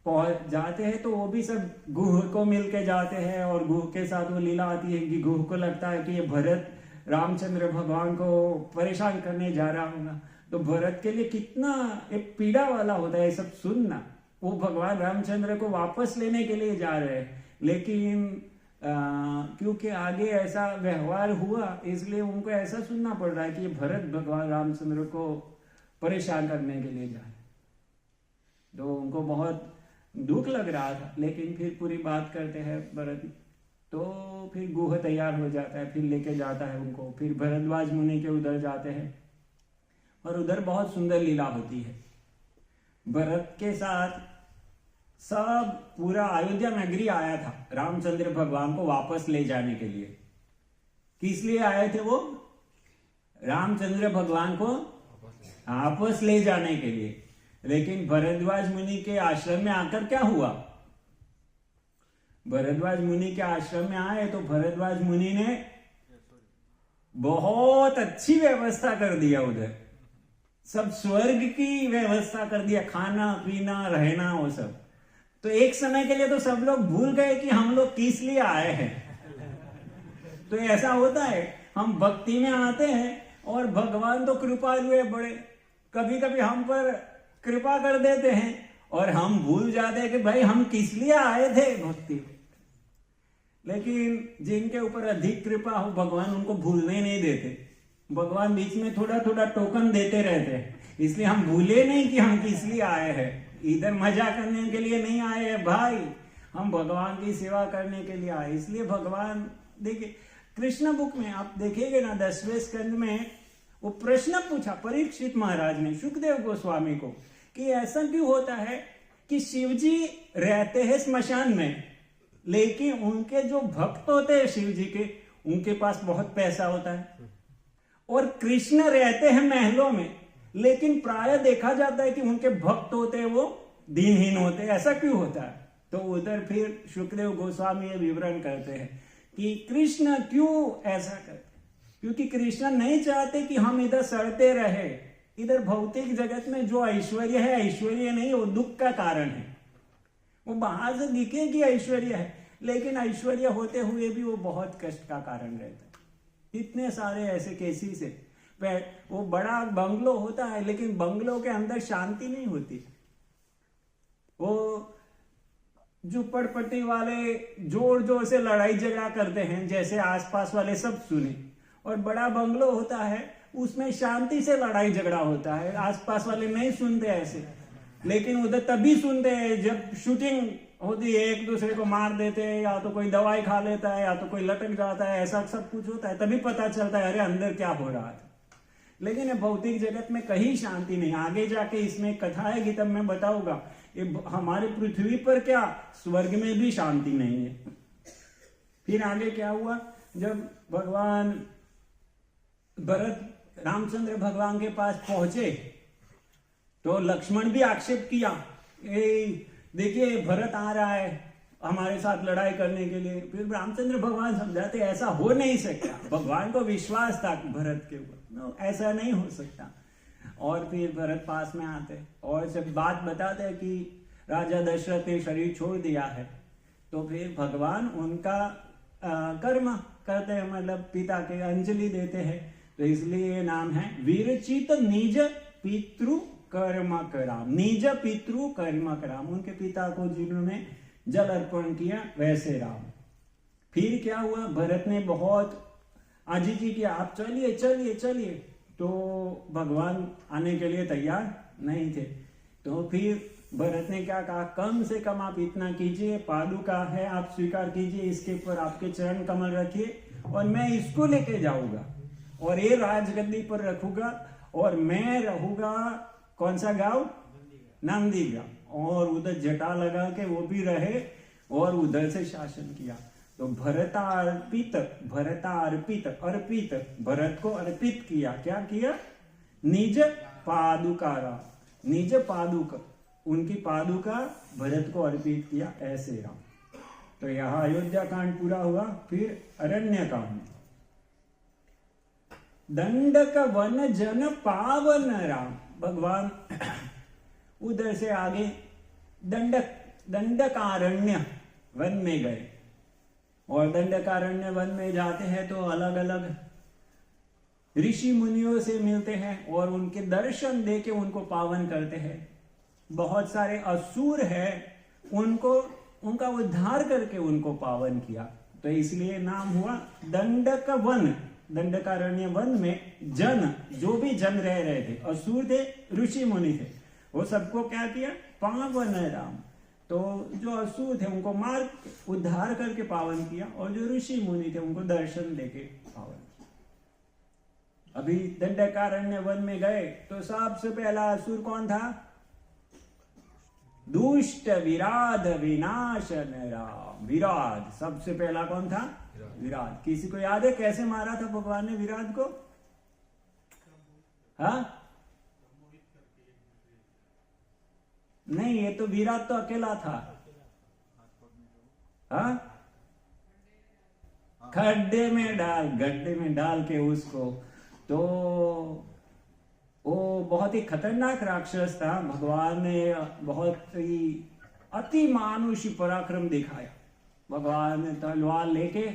Speaker 1: पहुंच जाते हैं तो वो भी सब गुह को मिलके जाते हैं, और गुह के साथ वो लीला आती है कि गुह को लगता है कि ये भरत रामचंद्र भगवान को परेशान करने जा रहा होगा। तो भरत के लिए कितना एक पीड़ा वाला होता है सब सुनना। वो भगवान रामचंद्र को वापस लेने के लिए जा रहे हैं, लेकिन क्योंकि आगे ऐसा व्यवहार हुआ इसलिए उनको ऐसा सुनना पड़ रहा है कि ये भरत भगवान रामचंद्र को परेशान करने के लिए जा रहे। तो उनको बहुत दुख लग रहा था, लेकिन फिर पूरी बात करते हैं भरत, तो फिर गुह तैयार हो जाता है, फिर लेके जाता है उनको। फिर भरद्वाज मुनि के उधर जाते हैं और उधर बहुत सुंदर लीला होती है। भरत के साथ सब पूरा अयोध्या नगरी आया था रामचंद्र भगवान को वापस ले जाने के लिए। किस लिए आए थे वो? रामचंद्र भगवान को वापस ले जाने के लिए। लेकिन भरद्वाज मुनि के आश्रम में आकर क्या हुआ? भरद्वाज मुनि के आश्रम में आए तो भरद्वाज मुनि ने बहुत अच्छी व्यवस्था कर दिया उधर, सब स्वर्ग की व्यवस्था कर दिया, खाना पीना रहना वो सब। तो एक समय के लिए तो सब लोग भूल गए कि हम लोग किस लिए आए हैं। तो ऐसा होता है, हम भक्ति में आते हैं और भगवान तो कृपालु है बड़े, कभी कभी हम पर कृपा कर देते हैं और हम भूल जाते हैं कि भाई हम किस लिए आए थे भक्ति। लेकिन जिनके ऊपर अधिक कृपा हो भगवान उनको भूलने नहीं देते। भगवान बीच में थोड़ा थोड़ा टोकन देते रहते हैं, इसलिए हम भूले नहीं कि हम किस लिए आए हैं। इधर मजा करने के लिए नहीं आए हैं भाई, हम भगवान की सेवा करने के लिए आए। इसलिए भगवान देखिए कृष्ण बुक में आप देखेंगे ना 10वें स्कंद में वो प्रश्न पूछा परीक्षित महाराज ने सुखदेव गोस्वामी को कि ऐसा क्यों होता है कि शिवजी रहते हैं स्मशान में, लेकिन उनके जो भक्त होते हैं शिव जी के उनके पास बहुत पैसा होता है, और कृष्ण रहते हैं महलों में, लेकिन प्राय देखा जाता है कि उनके भक्त होते हैं वो दीनहीन होते हैं। ऐसा क्यों होता है? तो उधर फिर सुखदेव गोस्वामी ये विवरण करते हैं कि कृष्ण क्यों ऐसा करते, क्योंकि कृष्ण नहीं चाहते कि हम इधर सड़ते रहे। इधर भौतिक जगत में जो ऐश्वर्य है ऐश्वर्य नहीं, वो दुख का कारण है। वो बाहर से दिखे कि ऐश्वर्य है, लेकिन ऐश्वर्य होते हुए भी वो बहुत कष्ट का कारण रहता है। इतने सारे ऐसे केसेस है। वो बड़ा बंगलो होता है लेकिन बंगलों के अंदर शांति नहीं होती। वो झुपड़पट्टी वाले जोर जोर से लड़ाई झगड़ा करते हैं, जैसे आसपास वाले सब सुने, और बड़ा बंगलो होता है उसमें शांति से लड़ाई झगड़ा होता है, आसपास वाले नहीं सुनते ऐसे। लेकिन उधर तभी सुनते हैं जब शूटिंग होती है, एक दूसरे को मार देते हैं, या तो कोई दवाई खा लेता है या तो कोई लटक जाता है, ऐसा सब कुछ होता है, तभी पता चलता है अरे अंदर क्या हो रहा था। लेकिन भौतिक जगत में कहीं शांति नहीं। आगे जाके इसमें कथा आएगी तब मैं बताऊंगा, ये हमारे पृथ्वी पर क्या स्वर्ग में भी शांति नहीं है। फिर आगे क्या हुआ, जब भगवान भरत रामचंद्र भगवान के पास पहुंचे तो लक्ष्मण भी आक्षेप किया, देखिए भरत आ रहा है हमारे साथ लड़ाई करने के लिए। फिर रामचंद्र भगवान समझाते ऐसा हो नहीं सकता, भगवान को विश्वास था भरत के ऊपर, ऐसा नहीं हो सकता। और फिर भरत पास में आते और जब बात बताते कि राजा दशरथ ने शरीर छोड़ दिया है, तो फिर भगवान उनका कर्म करते हैं, मतलब पिता के अंजलि देते हैं। तो इसलिए ये नाम है वीरचित निज पितृ कर्म कराम, निज पितृ कर्म कराम, उनके पिता को जिन्होंने जल अर्पण किया वैसे राम। फिर क्या हुआ, भरत ने बहुत आजीजी किया, आप चलिए चलिए चलिए, तो भगवान आने के लिए तैयार नहीं थे। तो फिर भरत ने क्या कहा, कम से कम आप इतना कीजिए, पादुका है आप स्वीकार कीजिए, इसके ऊपर आपके चरण कमल रखिए और मैं इसको लेके जाऊंगा और ये राजगद्दी पर रखूंगा और मैं रहूंगा कौन सा गांव, नंदी गांव, और उधर जटा लगा के वो भी रहे और उधर से शासन किया। तो भरतार्पित अर्पित, भरत को अर्पित किया, क्या किया, निज पादुकारा, निज पादुका, उनकी पादुका भरत को अर्पित किया, ऐसे राम। तो यह अयोध्या कांड पूरा हुआ। फिर अरण्य कांड, दंडक वन जन पावन राम, भगवान उधर से आगे दंडकारण्य वन में गए और दंडकारण्य वन में जाते हैं तो अलग अलग ऋषि मुनियों से मिलते हैं और उनके दर्शन देके उनको पावन करते हैं। बहुत सारे असुर हैं, उनको उनका उद्धार करके उनको पावन किया, तो इसलिए नाम हुआ दंडक वन। दंडकारण्य वन में जन, जो भी जन रह रहे थे, असुर थे, ऋषि मुनि थे, वो सबको क्या किया, पावन राम। तो जो असुर थे उनको मार उद्धार करके पावन किया और जो ऋषि मुनि थे उनको दर्शन देके पावन किया। अभी दंडकारण्य वन में गए तो सबसे पहला असुर कौन था, दुष्ट विराध विनाशन राम, विराध सबसे पहला कौन था, विराध। किसी को याद है कैसे मारा था भगवान ने विराध को, हाँ? नहीं, ये तो विराट तो अकेला था, हाँ? खड्डे में डाल, गड्ढे में डाल के उसको, तो वो बहुत ही खतरनाक राक्षस था। भगवान ने बहुत ही अति मानुषी पराक्रम दिखाया। भगवान ने तलवार लेके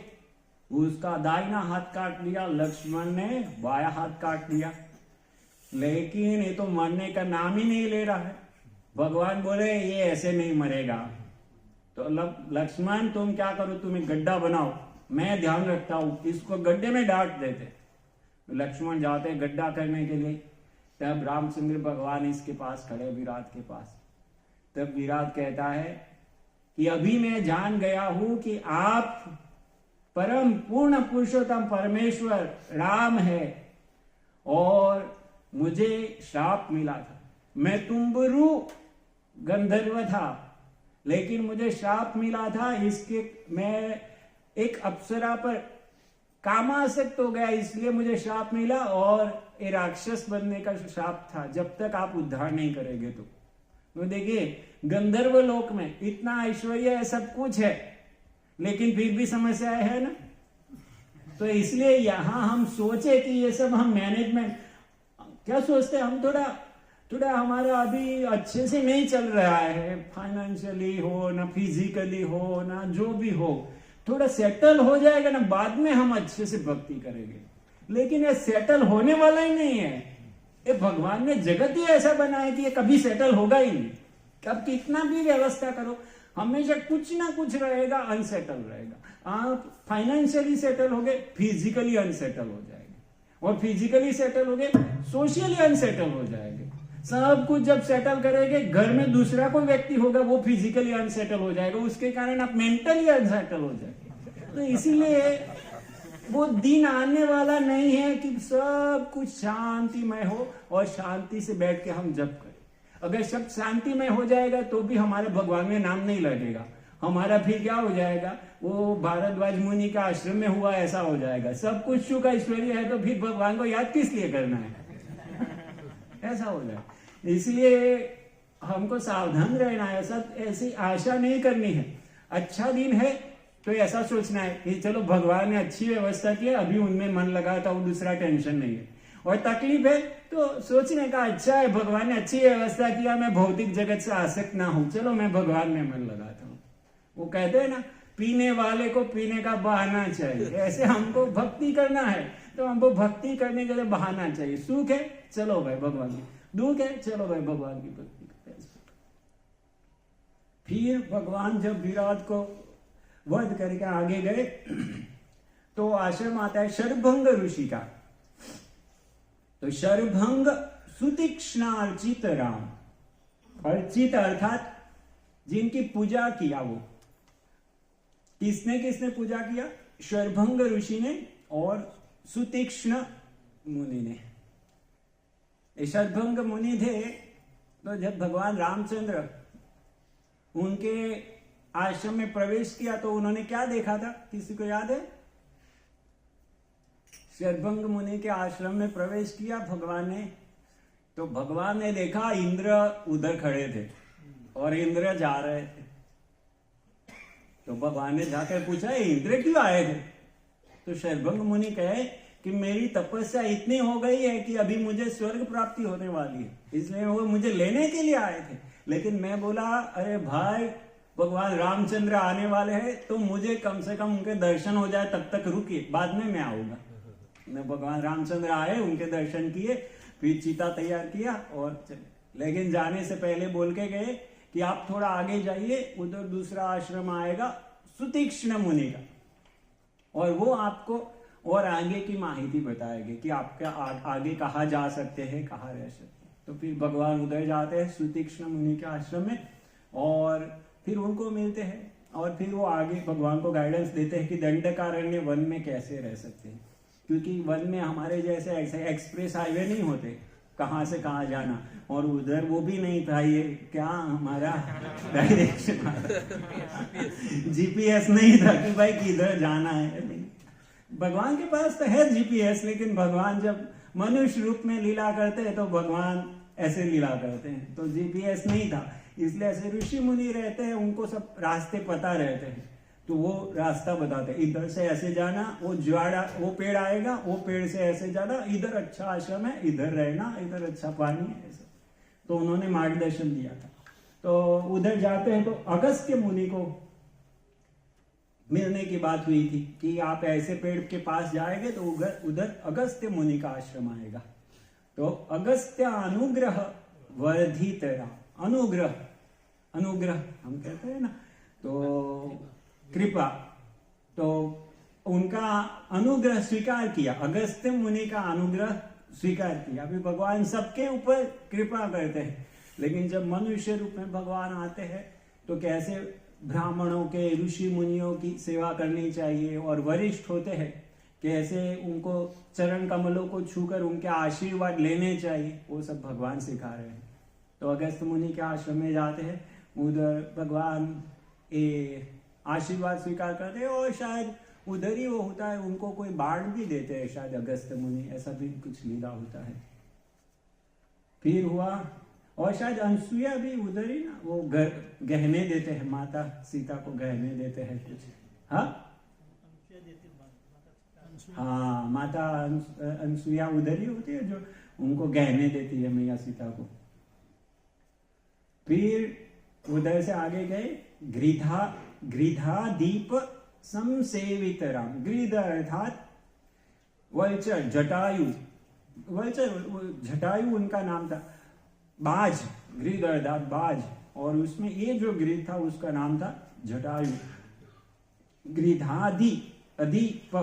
Speaker 1: उसका दाहिना हाथ काट दिया, लक्ष्मण ने बाया हाथ काट दिया, लेकिन ये तो मरने का नाम ही नहीं ले रहा है। भगवान बोले ये ऐसे नहीं मरेगा। तो लक्ष्मण तुम क्या करो, तुम्हें गड्ढा बनाओ, मैं ध्यान रखता हूं, इसको गड्ढे में डांट देते। लक्ष्मण जाते गड्ढा करने के लिए, तब रामचंद्र भगवान इसके पास खड़े, विराट के पास। तब विराट कहता है कि अभी मैं जान गया हूं कि आप परम पूर्ण पुरुषोत्तम परमेश्वर राम है और मुझे श्राप मिला था। मैं तुम्बरु गंधर्व था, लेकिन मुझे श्राप मिला था, इसके मैं एक अप्सरा पर कामासक्त हो गया, इसलिए मुझे श्राप मिला और ये राक्षस बनने का श्राप था, जब तक आप उद्धार नहीं करेंगे। तो देखिए गंधर्व लोक में इतना ऐश्वर्य है, सब कुछ है, लेकिन फिर भी समस्या है ना। तो इसलिए यहां हम सोचे कि ये सब हम मैनेजमेंट क्या सोचते हैं, हम थोड़ा हमारा अभी अच्छे से नहीं चल रहा है, फाइनेंशियली हो ना फिजिकली हो ना जो भी हो, थोड़ा सेटल हो जाएगा ना, बाद में हम अच्छे से भक्ति करेंगे। लेकिन ये सेटल होने वाला ही नहीं है। ये भगवान ने जगत ही ऐसा बनाया कि ये कभी सेटल होगा ही नहीं। अब कितना भी व्यवस्था करो, हमेशा कुछ ना कुछ रहेगा, अनसेटल रहेगा। आप फाइनेंशियली सेटल हो गए, फिजिकली अनसेटल हो जाएंगे, और फिजिकली सेटल हो गए, सोशली अनसेटल हो जाएंगे। सब कुछ जब सेटल करेंगे, घर में दूसरा कोई व्यक्ति होगा वो फिजिकली अनसेटल हो जाएगा, उसके कारण आप मेंटली अनसेटल हो जाएंगे। तो इसीलिए वो दिन आने वाला नहीं है कि सब कुछ शांतिमय हो और शांति से बैठ के हम जप करें। अगर सब शांतिमय हो जाएगा तो भी हमारे भगवान में नाम नहीं लगेगा, हमारा फिर क्या हो जाएगा, वो भारद्वाज मुनि का आश्रम में हुआ ऐसा हो जाएगा। सब कुछ सुख ऐश्वर्य है तो फिर भगवान को याद किस लिए करना है ऐसा हो जाए। इसलिए हमको सावधान रहना है, सब ऐसी आशा नहीं करनी है। अच्छा दिन है तो ऐसा सोचना है कि चलो भगवान ने अच्छी व्यवस्था की है, अभी उनमें मन लगाता हूँ, दूसरा टेंशन नहीं है। और तकलीफ है तो सोचने का अच्छा है भगवान ने अच्छी व्यवस्था किया, मैं भौतिक जगत से आसक्त ना हूं, चलो मैं भगवान में मन लगाता हूँ। वो कहते हैं ना, पीने वाले को पीने का बहाना चाहिए, ऐसे हमको भक्ति करना है तो हमको भक्ति करने के लिए बहाना चाहिए। सुख है चलो भाई भगवान की, दुख है चलो भाई भगवान की भक्ति करते हैं। फिर भगवान जब विराट को वध करके आगे गए तो आश्रम आता है शरभंग ऋषि का। तो शरभंग सुतीक्ष्णार्चित राम, अर्चित अर्थात जिनकी पूजा किया, वो किसने किसने पूजा किया, शरभंग ऋषि ने और सुतीक्ष्ण मुनि ने। शरभंग मुनि थे तो जब भगवान रामचंद्र उनके आश्रम में प्रवेश किया तो उन्होंने क्या देखा था, किसी को याद है? शरभंग मुनि के आश्रम में प्रवेश किया भगवान ने, तो भगवान ने देखा इंद्र उधर खड़े थे और इंद्र जा रहे थे। तो भगवान ने जाकर पूछा इंद्र क्यों आए थे? तो शरभंग मुनि कहे कि मेरी तपस्या इतनी हो गई है कि अभी मुझे स्वर्ग प्राप्ति होने वाली है, इसलिए वो मुझे लेने के लिए आए थे। लेकिन मैं बोला अरे भाई भगवान रामचंद्र आने वाले हैं तो मुझे कम से कम उनके दर्शन हो जाए, तब तक रुकिए, बाद में मैं आऊंगा। मैं भगवान रामचंद्र आए, उनके दर्शन किए, फिर चिता तैयार किया और चले। लेकिन जाने से पहले बोल के गए कि आप थोड़ा आगे जाइए, उधर दूसरा आश्रम आएगा सुतीक्ष्ण मुनि का, और वो आपको और आगे की माहिती बताएंगे कि आपके आगे कहाँ जा सकते हैं, कहाँ रह सकते हैं। तो फिर भगवान उधर जाते हैं सुतीक्ष्ण मुनि के आश्रम में और फिर उनको मिलते हैं और फिर वो आगे भगवान को गाइडेंस देते हैं कि दंडकारण्य वन में कैसे रह सकते हैं, क्योंकि वन में हमारे जैसे ऐसे एक्सप्रेस हाईवे नहीं होते, कहाँ से कहाँ जाना, और उधर वो भी नहीं था, ये क्या हमारा डायरेक्शन जीपीएस नहीं था कि भाई किधर जाना है। भगवान के पास तो है जीपीएस, लेकिन भगवान जब मनुष्य रूप में लीला करते हैं तो भगवान ऐसे लीला करते हैं, तो जीपीएस नहीं था। इसलिए ऐसे ऋषि मुनि रहते हैं, उनको सब रास्ते पता रहते हैं, तो वो रास्ता बताते हैं, इधर से ऐसे जाना, वो ज्वाड़ा वो पेड़ आएगा, वो पेड़ से ऐसे जाना, इधर अच्छा आश्रम है, इधर रहना, इधर अच्छा पानी है, ऐसा। तो उन्होंने मार्गदर्शन दिया था। तो उधर जाते हैं तो अगस्त्य मुनि को मिलने की बात हुई थी कि आप ऐसे पेड़ के पास जाएंगे तो उधर अगस्त्य मुनि का आश्रम आएगा। तो अगस्त्य अनुग्रह वर्धित राम, अनुग्रह अनुग्रह हम कहते हैं ना, तो कृपा, तो उनका अनुग्रह स्वीकार किया, अगस्त्य मुनि का अनुग्रह स्वीकार किया। अभी भगवान सबके ऊपर कृपा करते हैं, लेकिन जब मनुष्य रूप में भगवान आते हैं तो कैसे ब्राह्मणों के, ऋषि मुनियों की सेवा करनी चाहिए, और वरिष्ठ होते हैं कैसे उनको चरण कमलों को छूकर उनके आशीर्वाद लेने चाहिए, वो सब भगवान सिखा रहे हैं। तो अगस्त्य मुनि के आश्रम में जाते हैं, उधर भगवान आशीर्वाद स्वीकार करते हैं, और शायद उधर ही वो होता है, उनको कोई बाढ़ भी देते हैं शायद अगस्त्य मुनि, ऐसा भी कुछ लीला होता है। फिर हुआ, और शायद अनसुईया भी उधर ही ना, वो गहने देते हैं, माता सीता को गहने देते हैं कुछ, हाँ हाँ, माता अनसुईया उधर ही होती है जो उनको गहने देती है मैया सीता को। फिर उधर से आगे गए, गृधा दीप समसेवित राम, गृध अर्थात वल्चर, जटायु, वल्चर जटायु उनका नाम था, बाज, गृध अर्थात बाज, और उसमें ये जो गृध था उसका नाम था जटायु। गृधादि अदीप,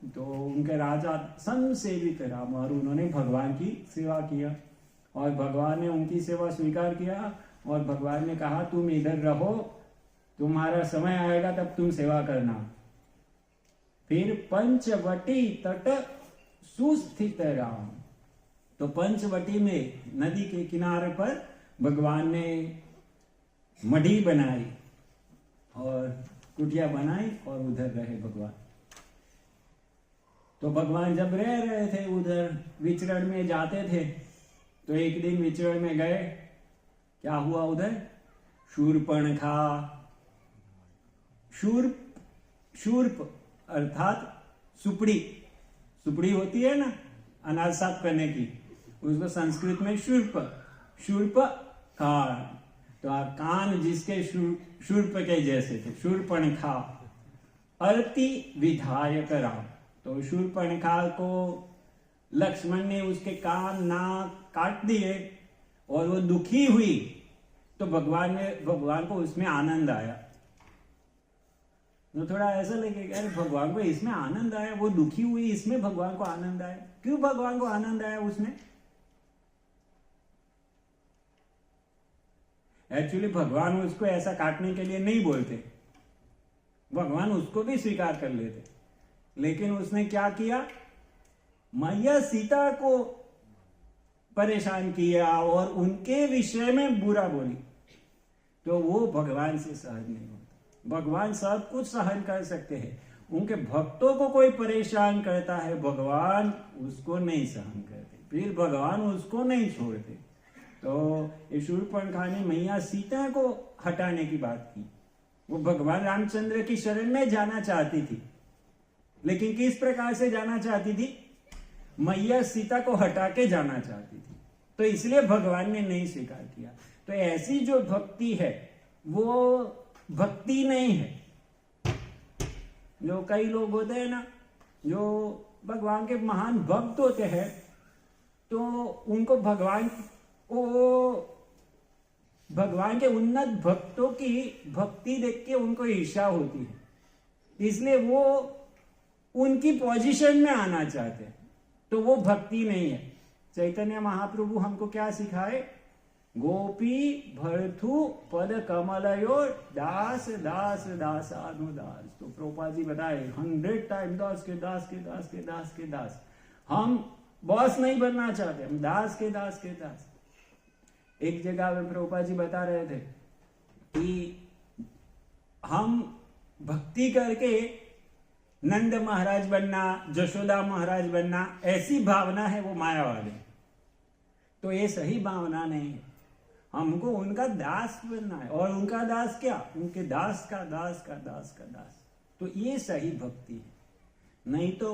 Speaker 1: तो उनके राजा समसेवित राम, और उन्होंने भगवान की सेवा किया, और भगवान ने उनकी सेवा स्वीकार किया, और भगवान ने कहा तुम इधर रहो, तुम्हारा समय आएगा तब तुम सेवा करना। फिर पंचवटी तट सुस्थित राम, तो पंचवटी में नदी के किनारे पर भगवान ने मढ़ी बनाई, और कुटिया बनाई और उधर रहे भगवान। तो भगवान जब रह रहे थे उधर, विचरण में जाते थे, तो एक दिन विचरण में गए, क्या हुआ उधर? शूर्पणखा, शूर्प अर्थात सुपड़ी, सुपड़ी होती है ना अनाज साफ करने की, उसको संस्कृत में शूर्प कान, तो कान जिसके शूर्प के जैसे थे, शूर्पणखा। अर्ति विधायक राम, तो शूर्पणखा को लक्ष्मण ने उसके कान नाक काट दिए और वो दुखी हुई, तो भगवान को उसमें आनंद आया। तो थोड़ा ऐसा लगेगा अरे भगवान को इसमें आनंद आया, वो दुखी हुई इसमें भगवान को आनंद आया। क्यों भगवान को आनंद आया उसमें? एक्चुअली भगवान उसको ऐसा काटने के लिए नहीं बोलते, भगवान उसको भी स्वीकार कर लेते, लेकिन उसने क्या किया? मैया सीता को परेशान किया और उनके विषय में बुरा बोली, तो वो भगवान से सहन नहीं होता। भगवान सब कुछ सहन कर सकते हैं, उनके भक्तों को कोई परेशान करता है, भगवान उसको नहीं सहन करते, फिर भगवान उसको नहीं छोड़ते। तो ये शूर्पणखा ने मैया सीता को हटाने की बात की। वो भगवान रामचंद्र की शरण में जाना चाहती थी, लेकिन किस प्रकार से जाना चाहती थी? मैया सीता को हटा के जाना चाहती थी, तो इसलिए भगवान ने नहीं स्वीकार किया। तो ऐसी जो भक्ति है वो भक्ति नहीं है। जो कई लोग होते हैं ना, जो भगवान के महान भक्त होते हैं, तो उनको भगवान के उन्नत भक्तों की भक्ति देख के उनको ईर्ष्या होती है, इसलिए वो उनकी पोजीशन में आना चाहते हैं, तो वो भक्ति नहीं है। चैतन्य महाप्रभु हमको क्या सिखाए? गोपी भरथु पद कमलयो दास दास दासानुदास। तो प्रभुपाद जी बताए 100 टाइम दास के दास के दास के दास के दास। हम बॉस नहीं बनना चाहते, हम दास के दास के दास। एक जगह में प्रभुपाद जी बता रहे थे कि हम भक्ति करके नंद महाराज बनना, जशोदा महाराज बनना, ऐसी भावना है वो मायावादी। तो ये सही भावना नहीं है, हमको उनका दास बनना है। और उनका दास क्या? उनके दास का दास का दास का दास। तो ये सही भक्ति है, नहीं तो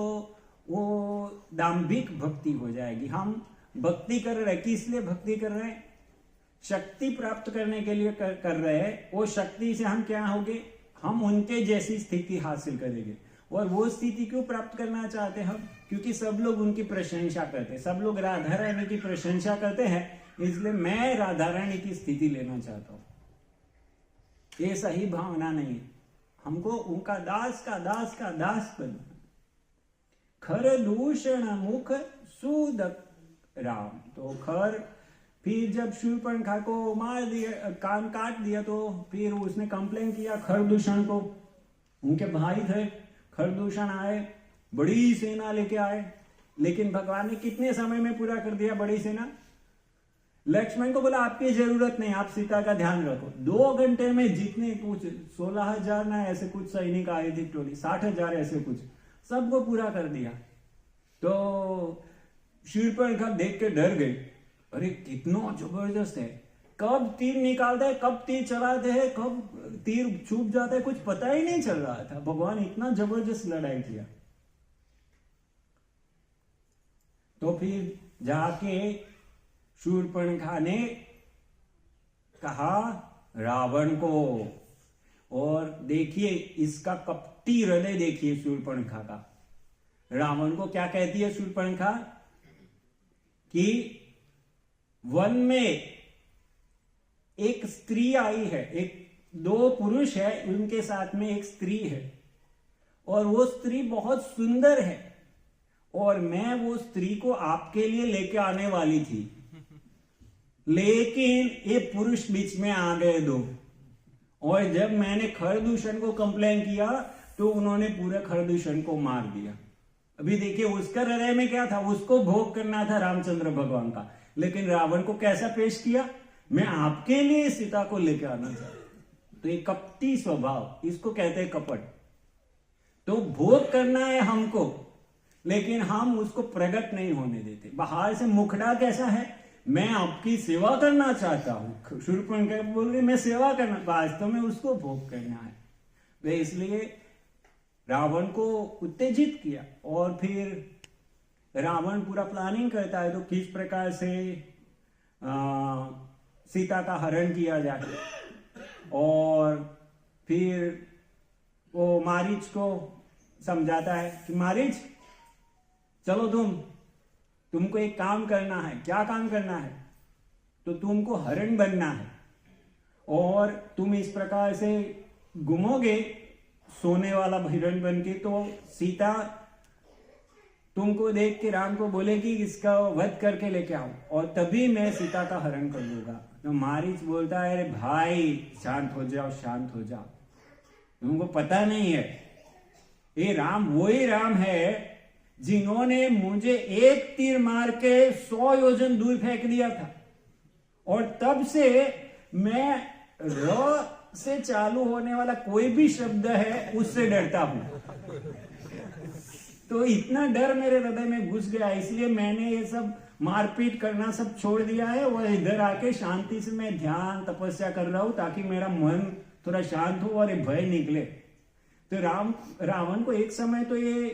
Speaker 1: वो दाम्भिक भक्ति हो जाएगी। हम भक्ति कर रहे हैं, किस लिए भक्ति कर रहे हैं? शक्ति प्राप्त करने के लिए कर रहे हैं। वो शक्ति से हम क्या होंगे? हम उनके जैसी स्थिति हासिल करेंगे। और वो स्थिति क्यों प्राप्त करना चाहते हैं हम? क्योंकि सब लोग उनकी प्रशंसा करते हैं, सब लोग राधा रानी की प्रशंसा करते हैं, इसलिए मैं राधा रानी की स्थिति लेना चाहता हूं। ये सही भावना नहीं है, हमको उनका दास का दास का दास बनना। खर दूषण मुख सुद राम। तो खर, फिर जब शूर्पणखा को मार दिया, कान काट दिया, तो फिर उसने कंप्लेन किया खरदूषण को। उनके भाई थे खरदूषण, आए, बड़ी सेना लेके आए, लेकिन भगवान ने कितने समय में पूरा कर दिया बड़ी सेना? लक्ष्मण को बोला आपकी जरूरत नहीं, आप सीता का ध्यान रखो। 2 घंटे में जितने कुछ 16,000 ना ऐसे कुछ सैनिक आए थे, टोली 60,000 ऐसे कुछ, सबको पूरा कर दिया। तो शूर्पणखा देख के डर गई, अरे कितना जबरदस्त है, कब तीर निकालते हैं, कब तीर चलाते हैं, कब तीर छूट जाता है, कुछ पता ही नहीं चल रहा था। भगवान इतना जबरदस्त लड़ाई किया। तो फिर जाके शूर्पणखा ने कहा रावण को, और देखिए इसका कपटी हृदय देखिए शूर्पणखा का। रावण को क्या कहती है शूर्पणखा? कि वन में एक स्त्री आई है, 2 पुरुष है, उनके साथ में एक स्त्री है, और वो स्त्री बहुत सुंदर है, और मैं वो स्त्री को आपके लिए लेके आने वाली थी, लेकिन ये पुरुष बीच में आ गए 2, और जब मैंने खरदूषण को कंप्लेन किया तो उन्होंने पूरे खरदूषण को मार दिया। अभी देखिए उसका हृदय में क्या था? उसको भोग करना था रामचंद्र भगवान का, लेकिन रावण को कैसा पेश किया? मैं आपके लिए सीता को लेकर आना चाहता। तो तो ये कपटी स्वभाव, इसको कहते हैं कपट। तो भोग करना है हमको, लेकिन हम उसको प्रकट नहीं होने देते। बाहर से मुखड़ा कैसा है, मैं आपकी सेवा करना चाहता हूं, शूर्पणखा बोल रही मैं सेवा करना, वास्तव में उसको भोग करना है। तो इसलिए रावण को उत्तेजित किया, और फिर रावण पूरा प्लानिंग करता है तो किस प्रकार से सीता का हरण किया जाए। और फिर वो मारीच को समझाता है कि मारीच चलो तुमको एक काम करना है। क्या काम करना है? तो तुमको हरण बनना है, और तुम इस प्रकार से घूमोगे सोने वाला हिरण बन के, तो सीता तुमको देख के राम को बोलेगी इसका वध करके लेके आओ, और तभी मैं सीता का हरण कर लूंगा। तो मारीच बोलता है अरे भाई शांत हो जाओ, शांत हो जाओ, तुमको पता नहीं है ये राम वही राम है जिन्होंने मुझे एक तीर मार के 100 योजन दूर फेंक दिया था, और तब से मैं र से चालू होने वाला कोई भी शब्द है उससे डरता हूं। तो इतना डर मेरे हृदय में घुस गया, इसलिए मैंने ये सब मारपीट करना सब छोड़ दिया है, और इधर आके शांति से मैं ध्यान तपस्या कर रहा हूं, ताकि मेरा मन थोड़ा शांत हो और ये भय निकले। तो रावण को एक समय तो ये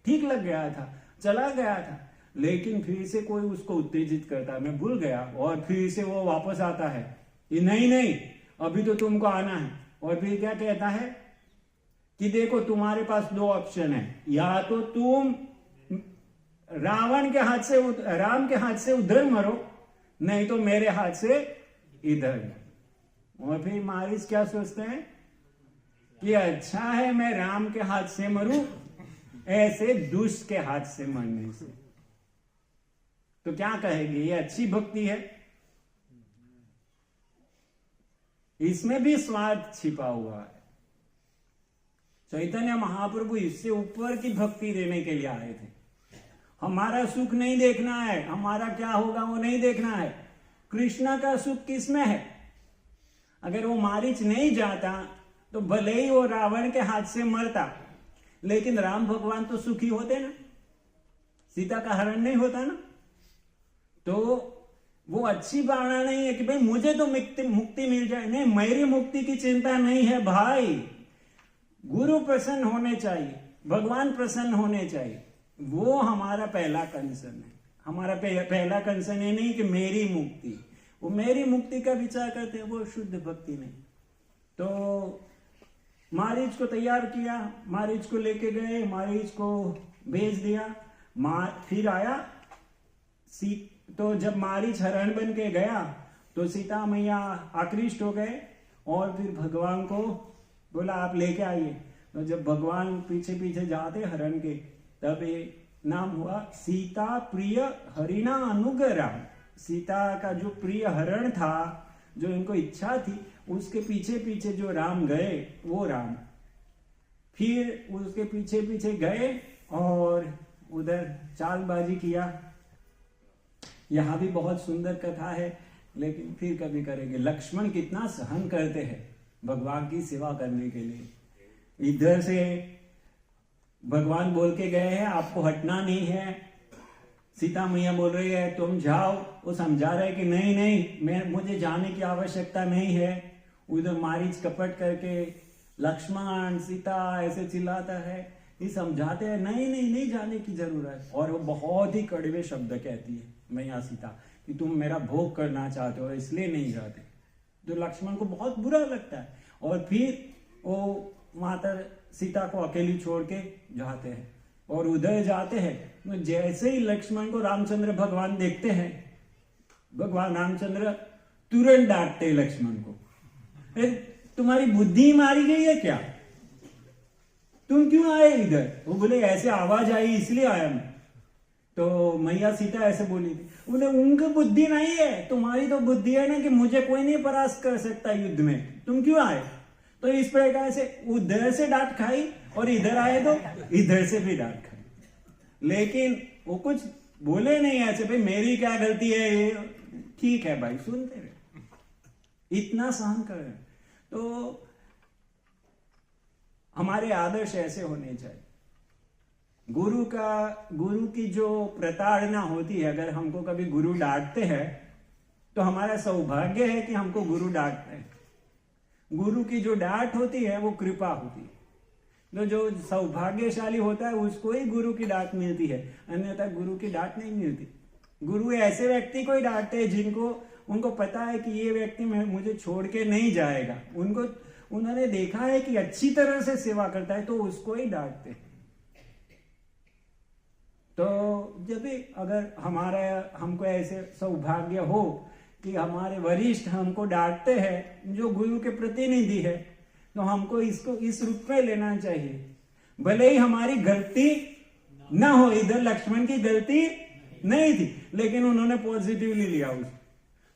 Speaker 1: ठीक लग गया था, चला गया था, लेकिन फिर से कोई उसको उत्तेजित करता, मैं भूल गया, और फिर से वो वापस आता है कि नहीं अभी तो तुमको आना है। और फिर क्या कहता है कि देखो तुम्हारे पास 2 ऑप्शन है, या तो तुम राम के हाथ से उधर मरो, नहीं तो मेरे हाथ से इधर। और फिर मारीच क्या सोचते हैं कि अच्छा है मैं राम के हाथ से मरूं ऐसे दुष्ट के हाथ से मरने से। तो क्या कहेंगे, ये अच्छी भक्ति है? इसमें भी स्वार्थ छिपा हुआ है। चैतन्य महाप्रभु इससे ऊपर की भक्ति देने के लिए आए थे। हमारा सुख नहीं देखना है, हमारा क्या होगा वो नहीं देखना है, कृष्ण का सुख किसमें है। अगर वो मारीच नहीं जाता तो भले ही वो रावण के हाथ से मरता, लेकिन राम भगवान तो सुखी होते ना, सीता का हरण नहीं होता ना। तो वो अच्छी भावना नहीं है कि भाई मुझे तो मुक्ति मिल जाए, नहीं, मेरी मुक्ति की चिंता नहीं है भाई। गुरु प्रसन्न होने चाहिए, भगवान प्रसन्न होने चाहिए, वो हमारा पहला कंसर्न है। हमारा पहला कंसर्न ये नहीं कि मेरी मुक्ति, वो मेरी मुक्ति का विचार करते हैं, वो शुद्ध भक्ति नहीं। तो मारीच को तैयार किया, मारीच को लेके गए, मारीच को भेज दिया, फिर आया तो जब मारीच हरण बन के गया तो सीता मैया आकृष्ट हो गए, और फिर भगवान को बोला आप लेके आइए। तो जब भगवान पीछे पीछे जाते हरण के, तब ये नाम हुआ सीता प्रिय हरिणा अनुग्रह। सीता का जो प्रिय हरण था, जो इनको इच्छा थी, उसके पीछे पीछे जो राम गए वो राम। फिर उसके पीछे पीछे गए और उधर चालबाजी किया। यहां भी बहुत सुंदर कथा है, लेकिन फिर कभी करेंगे। लक्ष्मण कितना सहन करते हैं भगवान की सेवा करने के लिए। इधर से भगवान बोल के गए हैं आपको हटना नहीं है, सीता मैया बोल रही है तुम जाओ, वो समझा रहे कि नहीं मुझे जाने की आवश्यकता नहीं है। उधर मारीच कपट करके लक्ष्मण सीता ऐसे चिल्लाता है, ये समझाते हैं नहीं जाने की जरूरत। और वो बहुत ही कड़वे शब्द कहती है मैया सीता कि तुम मेरा भोग करना चाहते हो इसलिए नहीं जाते। तो लक्ष्मण को बहुत बुरा लगता है, और फिर वो माता सीता को अकेली छोड़ के जाते हैं। और उधर जाते हैं तो जैसे ही लक्ष्मण को रामचंद्र भगवान देखते हैं, भगवान रामचंद्र तुरंत डांटते लक्ष्मण को, तुम्हारी बुद्धि मारी गई है क्या, तुम क्यों आए इधर? वो बोले ऐसे आवाज आई इसलिए आया मैं। तो मैया सीता ऐसे बोली थी, बोले उनकी बुद्धि नहीं है, तुम्हारी तो बुद्धि है ना कि मुझे कोई नहीं परास्त कर सकता युद्ध में, तुम क्यों आए? तो इस प्रकार से उधर से डांट खाई और इधर आए तो इधर से भी डांट खाई, लेकिन वो कुछ बोले नहीं ऐसे भाई मेरी क्या गलती है, ये ठीक है भाई सुनते रहे, इतना सहन कर रहे। तो हमारे आदर्श ऐसे होने चाहिए। गुरु की जो प्रताड़ना होती है, अगर हमको कभी गुरु डांटते हैं तो हमारा सौभाग्य है कि हमको गुरु डांटते हैं। गुरु की जो डांट होती है वो कृपा होती है। तो जो सौभाग्यशाली होता है उसको ही गुरु की डांट मिलती है, अन्यथा गुरु की डांट नहीं मिलती। गुरु ऐसे व्यक्ति को ही डांटते हैं जिनको उनको पता है कि ये व्यक्ति मुझे छोड़ के नहीं जाएगा, उन्होंने देखा है कि अच्छी तरह से सेवा करता है, तो उसको ही डांटते हैं। तो जब भी अगर हमको ऐसे सौभाग्य हो कि हमारे वरिष्ठ हमको डांटते हैं, जो गुरु के प्रतिनिधि है, तो हमको इसको इस रूप में लेना चाहिए। भले ही हमारी गलती ना हो, इधर लक्ष्मण की गलती नहीं थी लेकिन उन्होंने पॉजिटिवली लिया उस,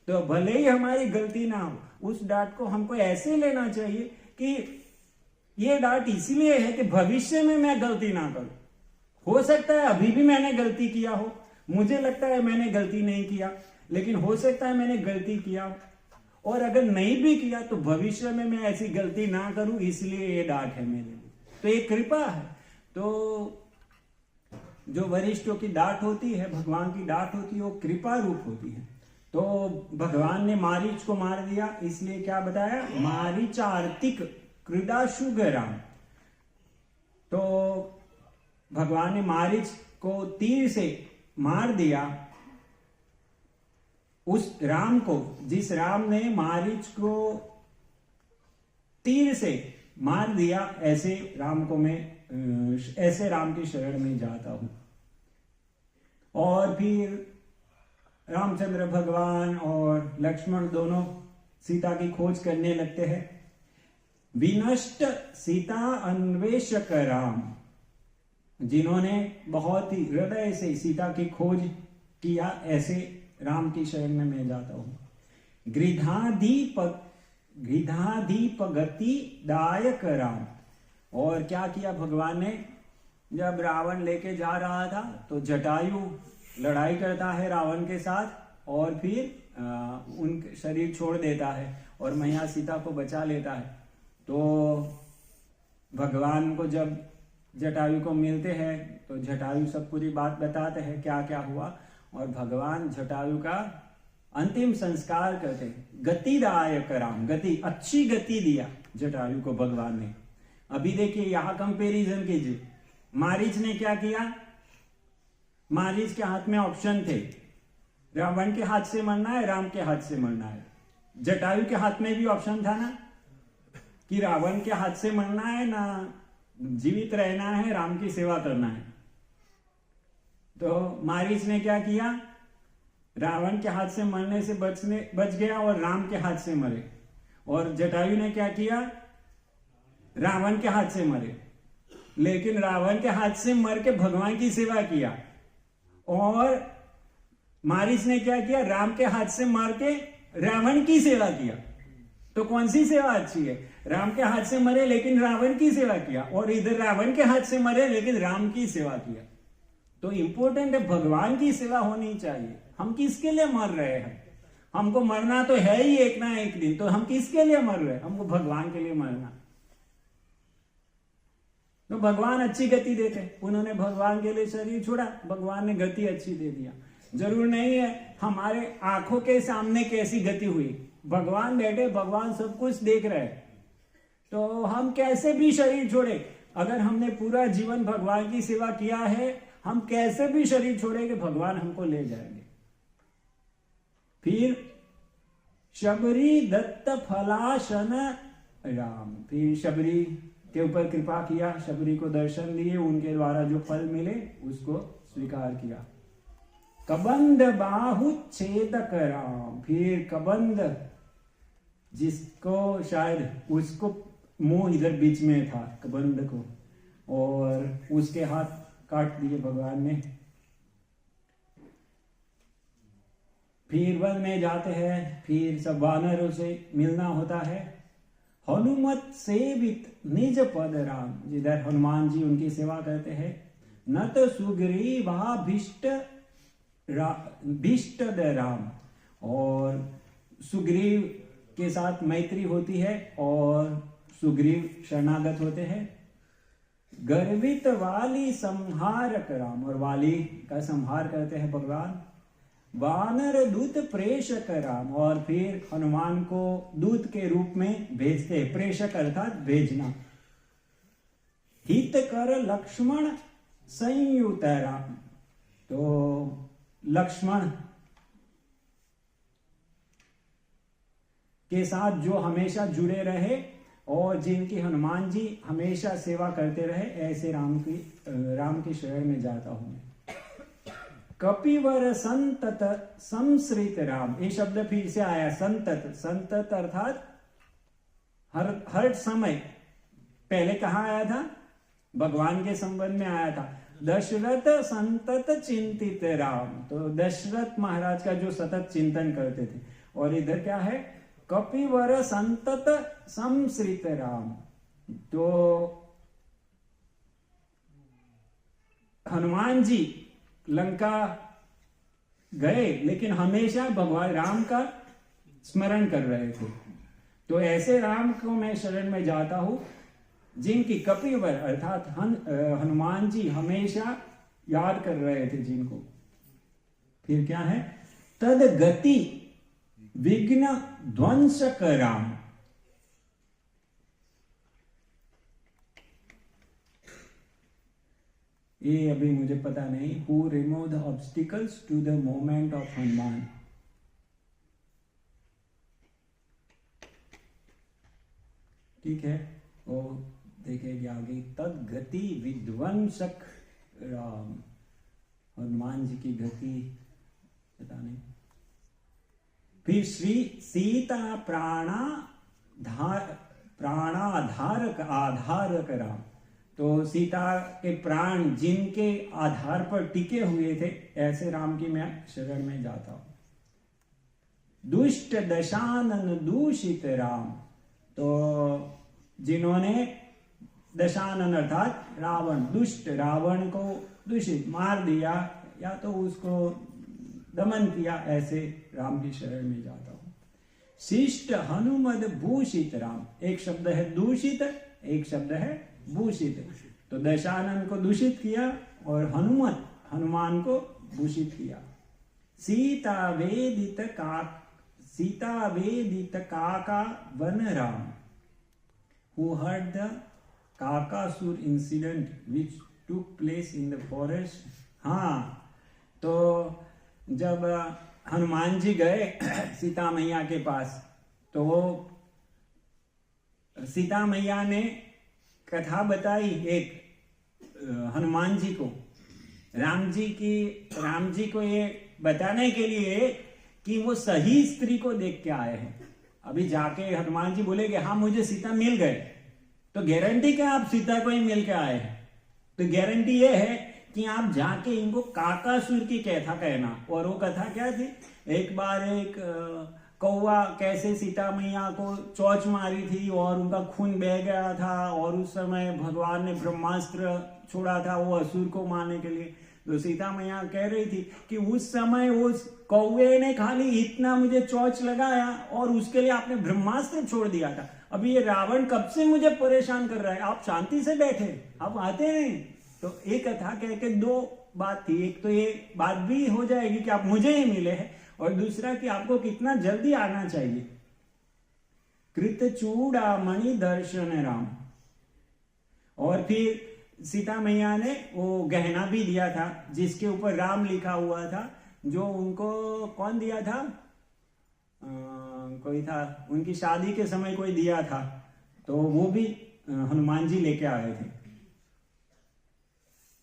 Speaker 1: तो भले ही हमारी गलती ना हो, उस डांट को हमको ऐसे लेना चाहिए कि ये डांट इसीलिए है कि भविष्य में मैं गलती ना करूं। हो सकता है अभी भी मैंने गलती किया हो, मुझे लगता है मैंने गलती नहीं किया, लेकिन हो सकता है मैंने गलती किया हो, और अगर नहीं भी किया तो भविष्य में मैं ऐसी गलती ना करूं, इसलिए ये डांट है मेरे लिए। तो ये कृपा है। तो जो वरिष्ठों की डांट होती है, भगवान की डांट होती है, वो कृपा रूप होती है। तो भगवान ने मारीच को मार दिया, इसलिए क्या बताया, मारीचार्तिक क्रीडाशुगराम। तो भगवान ने मारीच को तीर से मार दिया, उस राम को, जिस राम ने मारीच को तीर से मार दिया, ऐसे राम को मैं ऐसे राम की शरण में जाता हूं। और फिर रामचंद्र भगवान और लक्ष्मण दोनों सीता की खोज करने लगते हैं। विनष्ट सीता अन्वेषक राम, जिन्होंने बहुत ही हृदय से सीता की खोज किया, ऐसे राम की शरण में मैं जाता हूं। गृधादीप गति दायक राम। और क्या किया भगवान ने, जब रावण लेके जा रहा था तो जटायु लड़ाई करता है रावण के साथ, और फिर उनके शरीर छोड़ देता है और मैया सीता को बचा लेता है। तो भगवान को जब जटायु को मिलते हैं तो जटायु सब पूरी बात बताते हैं क्या क्या हुआ, और भगवान जटायु का अंतिम संस्कार करते हैं। गतिदायक राम, गति, अच्छी गति दिया जटायु को भगवान ने। अभी देखिए यहां कंपैरिजन कीजिए, मारीच ने क्या किया, मारीच के हाथ में ऑप्शन थे, रावण के हाथ से मरना है, राम के हाथ से मरना है। जटायु के हाथ में भी ऑप्शन था ना, कि रावण के हाथ से मरना है ना जीवित रहना है, राम की सेवा करना है। तो मारीच ने क्या किया, रावण के हाथ से मरने से बच गया और राम के हाथ से मरे। और जटायु ने क्या किया, रावण के हाथ से मरे, लेकिन रावण के हाथ से मर के भगवान की सेवा किया। और मारीच ने क्या किया, राम के हाथ से मार के रावण की सेवा किया। तो कौन सी सेवा अच्छी है, राम के हाथ से मरे लेकिन रावण की सेवा किया, और इधर रावण के हाथ से मरे लेकिन राम की सेवा किया। तो इंपॉर्टेंट है, भगवान की सेवा होनी चाहिए। हम किसके लिए मर रहे हैं, हमको मरना तो है ही एक ना एक दिन, तो हम किसके लिए मर रहे हैं, हमको भगवान के लिए मरना। तो भगवान अच्छी गति देते, उन्होंने भगवान के लिए शरीर छोड़ा, भगवान ने गति अच्छी दे दिया। जरूर नहीं है हमारे आंखों के सामने कैसी गति हुई, भगवान बैठे, भगवान सब कुछ देख रहे हैं। तो हम कैसे भी शरीर छोड़े, अगर हमने पूरा जीवन भगवान की सेवा किया है, हम कैसे भी शरीर छोड़ेंगे, भगवान हमको ले जाएंगे। फिर शबरी दत्त फलाशन राम, फिर शबरी के ऊपर कृपा किया, शबरी को दर्शन दिए, उनके द्वारा जो फल मिले उसको स्वीकार किया। कबंध बाहु छेदक राम, फिर कबंध, जिसको शायद उसको मुंह इधर बीच में था कबंध को, और उसके हाथ काट दिए भगवान ने। फिर वन में जाते हैं, फिर सब वानरों से मिलना होता है। हनुमत सेवित निज पद राम, जिधर हनुमान जी उनकी सेवा करते हैं। न तो सुग्रीवा भीष्ट राम, और सुग्रीव के साथ मैत्री होती है और सुग्रीव शरणागत होते हैं। गर्वित वाली संहारक राम, और वाली का संहार करते हैं भगवान। वानर दूत प्रेषक राम, और फिर हनुमान को दूत के रूप में भेजते हैं। प्रेषक अर्थात भेजना। हित कर लक्ष्मण संयुत राम, तो लक्ष्मण के साथ जो हमेशा जुड़े रहे और जिनकी हनुमान जी हमेशा सेवा करते रहे, ऐसे राम की शरण में जाता हूं मैं। कपिवर संतत संश्रित राम, ये शब्द फिर से आया। संतत, संतत अर्थात हर समय। पहले कहाँ आया था? भगवान के संबंध में आया था। दशरथ संतत चिंतित राम, तो दशरथ महाराज का जो सतत चिंतन करते थे। और इधर क्या है? कपिवर संतत संश्रित राम, तो हनुमान जी लंका गए लेकिन हमेशा भगवान राम का स्मरण कर रहे थे। तो ऐसे राम को मैं शरण में जाता हूं जिनकी कपिवर अर्थात हनुमान जी हमेशा याद कर रहे थे जिनको। फिर क्या है? तद गति विघ्न ध्वंसक राम, ये अभी मुझे पता नहीं। Who remove the obstacles to the movement of Hanuman. ठीक है, वो देखेंगे आगे। तद गति विध्वंसक राम, हनुमान जी की गति पता नहीं। फिर श्री सीता प्राणाधारक आधारक राम, तो सीता के प्राण जिनके आधार पर टिके हुए थे, ऐसे राम की मैं शरण में जाता हूं। दुष्ट दशानन दूषित राम, तो जिन्होंने दशानन अर्थात रावण, दुष्ट रावण को दूषित मार दिया या तो उसको दमन किया, ऐसे राम की शरण में जाता हूं। शिष्ट हनुमद भूषित राम, एक शब्द है दूषित, एक शब्द है भूषित। तो दशानन को दूषित किया और हनुमान को भूषित किया। सीता वेदित काका one Ram, who heard the Kakasur incident which took place in the forest। हाँ, तो जब हनुमान जी गए सीता मैया के पास, तो वो सीता मैया ने कथा बताई एक हनुमान जी को, राम जी को ये बताने के लिए कि वो सही स्त्री को देख के आए हैं। अभी जाके हनुमान जी बोले कि हाँ मुझे सीता मिल गए, तो गारंटी क्या आप सीता को ही मिल के आए हैं? तो गारंटी ये है कि आप जाके इनको काकासुर की कथा कहना। और वो कथा क्या थी? एक बार एक कौवा कैसे सीता मैया को चोंच मारी थी और उनका खून बह गया था, और उस समय भगवान ने ब्रह्मास्त्र छोड़ा था वो असुर को मारने के लिए। तो सीता मैया कह रही थी कि उस समय उस कौवे ने खाली इतना मुझे चोंच लगाया और उसके लिए आपने ब्रह्मास्त्र छोड़ दिया था। अभी ये रावण कब से मुझे परेशान कर रहा है, आप शांति से बैठे, आप आते नहीं। तो एक कथा कह के दो बात थी, एक तो ये बात भी हो जाएगी कि आप मुझे ही मिले हैं, और दूसरा कि आपको कितना जल्दी आना चाहिए। कृत चूड़ामणि दर्शन राम, और फिर सीता मैया ने वो गहना भी दिया था जिसके ऊपर राम लिखा हुआ था, जो उनको कौन दिया था? कोई था, उनकी शादी के समय कोई दिया था, तो वो भी हनुमान जी लेके आए थे।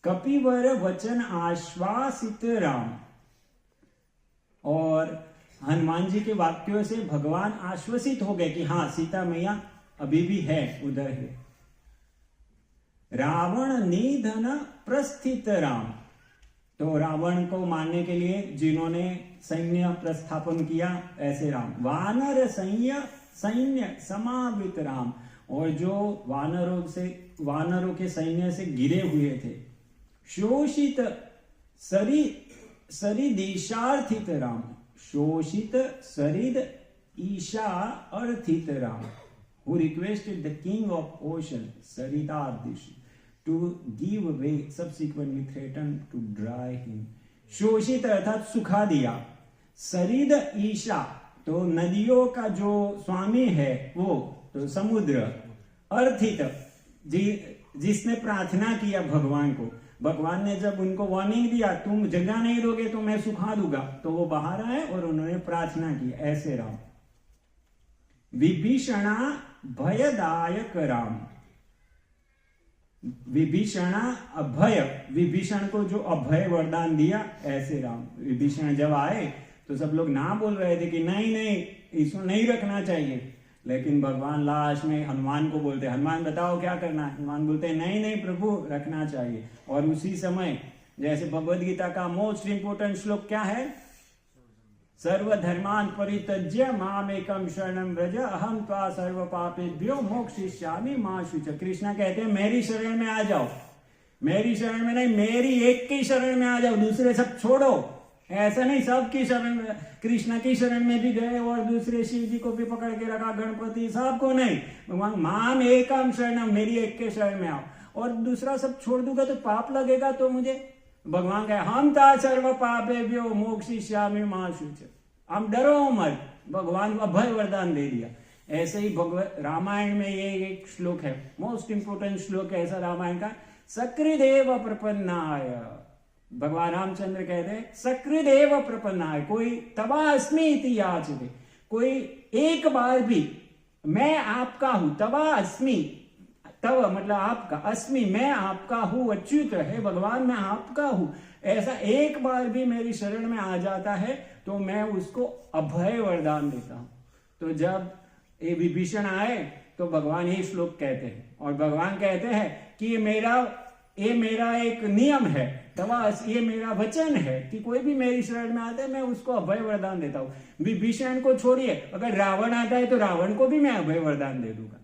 Speaker 1: कपिवर वचन आश्वासित राम, और हनुमान जी के वाक्यों से भगवान आश्वसित हो गए कि हाँ सीता मैया अभी भी है, उधर है। रावण निधन प्रस्थित राम, तो रावण को मारने के लिए जिन्होंने सैन्य प्रस्थापन किया, ऐसे राम। वानर सैन्य समावित राम, और जो वानरों के सैन्य से घिरे हुए थे। शोषित सरिद ईशार्थित राम, शोषित सरिद Isha अर्थित Ram, who requested the king of ocean सरिदादिश, to give way, subsequently threatened to dry him. शोषित अर्थात सुखा दिया. सरिद ईशा, तो नदियों का जो स्वामी है वो, तो समुद्र. अर्थित, जिसने प्रार्थना किया भगवान को, भगवान ने जब उनको वार्निंग दिया तुम जगह नहीं दोगे तो मैं सुखा दूंगा, तो वो बाहर आए और उन्होंने प्रार्थना की. ऐसे राम. विभीषणा भयदायक राम. विभीषणा अभय, विभीषण को जो अभय वरदान दिया ऐसे राम. विभीषण जब आए तो सब लोग ना बोल रहे थे कि नहीं नहीं इसको नहीं रखना चाहिए, लेकिन भगवान लास्ट में हनुमान को बोलते, हनुमान बताओ क्या करना है. हनुमान बोलते नहीं नहीं प्रभु रखना चाहिए. और उसी समय जैसे भगवद गीता का मोस्ट इंपोर्टेंट श्लोक क्या है, सर्वधर्मान परित्यज्य मामेकं शरणं व्रज अहम त्वा सर्व पापेभ्यो मोक्षयिष्यामि मा शुच. कृष्णा कहते हैं मेरी शरण में आ जाओ, मेरी शरण में नहीं, मेरी एक की शरण में आ जाओ, दूसरे सब छोड़ो. ऐसा नहीं सबकी शरण में, कृष्णा की शरण में भी गए और दूसरे शिव जी को भी पकड़ के रखा, गणपति सबको नहीं. भगवान माम एकम शरणम, मेरी एक के शरण में आओ, और दूसरा सब छोड़ दूंगा तो पाप लगेगा. तो मुझे भगवान कहे हम ता सर्व पापेभ्यो मोक्षयिष्यामि मा शुच, हम डरो मत. भगवान अभय वरदान दे दिया. ऐसे ही भगवत रामायण में ये एक श्लोक है, मोस्ट इंपोर्टेंट श्लोक है ऐसा रामायण का. सकृदेव प्रपन्नाय, भगवान रामचंद्र कहते हैं सकृदेव प्रपन्नाय, कोई तवा अस्मि इति याचते, कोई एक बार भी मैं आपका हूं, तवा अस्मि, तव मतलब आपका, अस्मि मैं आपका हूं, अच्युत है भगवान मैं आपका हूं, ऐसा एक बार भी मेरी शरण में आ जाता है तो मैं उसको अभय वरदान देता हूं. तो जब ये विभीषण आए तो भगवान ये श्लोक कहते हैं, और भगवान कहते हैं कि ये मेरा एक नियम है, ये मेरा वचन है कि कोई भी मेरी शरण में आता है मैं उसको अभय वरदान देता हूं. विभीषण को छोड़िए, अगर रावण आता है तो रावण को भी मैं अभय वरदान दे दूंगा.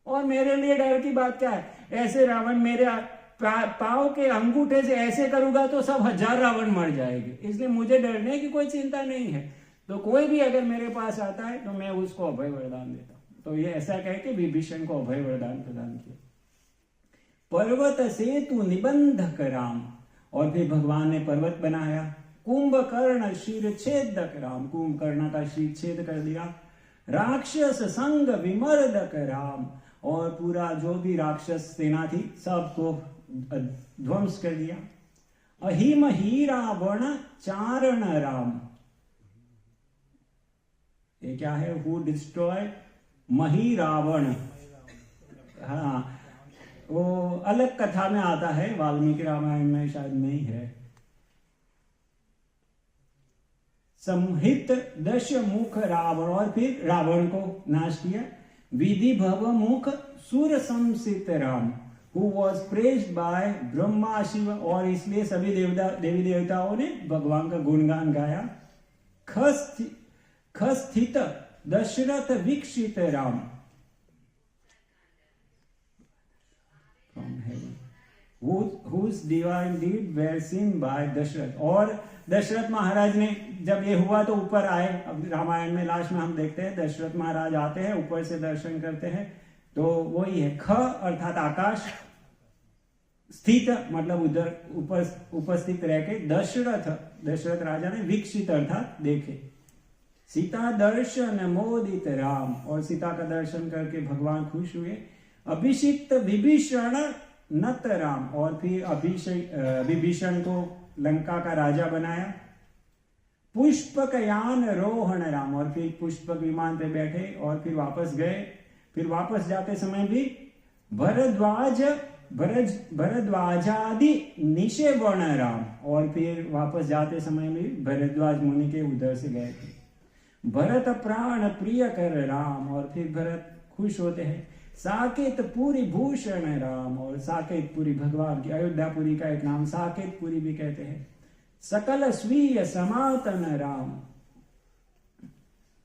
Speaker 1: और मेरे लिए डर की बात क्या है, ऐसे रावण मेरे पांव के अंगूठे से ऐसे करूंगा तो सब 1000 रावण मर जाएंगे, इसलिए मुझे डरने की कोई चिंता नहीं है. तो कोई भी अगर मेरे पास आता है तो मैं उसको अभय वरदान देता हूं. तो ये ऐसा कह के विभीषण को अभय वरदान प्रदान किया. पर्वत सेतु निबंधक राम, और फिर भगवान ने पर्वत बनाया. कुंभकर्ण शिर छेदक राम, कुंभकर्ण का शिर छेद कर दिया. राक्षस संग विमर्दक राम, और पूरा जो भी राक्षस सेना थी सबको ध्वंस कर दिया. अहिम हीरा वर्ण चारण राम, ये क्या है, हु डिस्ट्रॉय मही रावण. हाँ, वो अलग कथा में आता है, वाल्मीकि रामायण में शायद नहीं है. संहित दश मुख रावण, और फिर रावण को नाश किया. विधि भव मुख सुर संसित Ram, who was praised by Brahma Shiva, और इसलिए सभी देवी देवताओं ने भगवान का गुणगान गाया. खस्थित Dasharath वीक्षित Ram, from heaven, whose divine deed were seen by Dasharath. और दशरथ महाराज ने जब ये हुआ तो ऊपर आए. अब रामायण में लास्ट में हम देखते हैं दशरथ महाराज आते हैं, ऊपर से दर्शन करते हैं, तो वही है ख अर्थात आकाश, स्थित मतलब उधर उपस्थित रह के, दशरथ राजा ने वीक्षित अर्थात देखे. सीता दर्शन मोदित राम, और सीता का दर्शन करके भगवान खुश हुए. अभिषिक्त विभीषण नत राम, और फिर विभीषण को लंका का राजा बनाया. पुष्पक यान रोहण राम, और फिर पुष्पक विमान पे बैठे और फिर वापस गए. फिर वापस जाते समय भी भरद्वाजादि निषेवण राम, और फिर वापस जाते समय भी भरद्वाज मुनि के उधर से गए थे. भरत प्राण प्रिय कर राम, और फिर भरत खुश होते हैं. साकेत पुरी भूषण राम, और साकेत पुरी भगवान की, अयोध्यापुरी का एक नाम साकेत पुरी भी कहते हैं. सकल स्वीय समातन राम,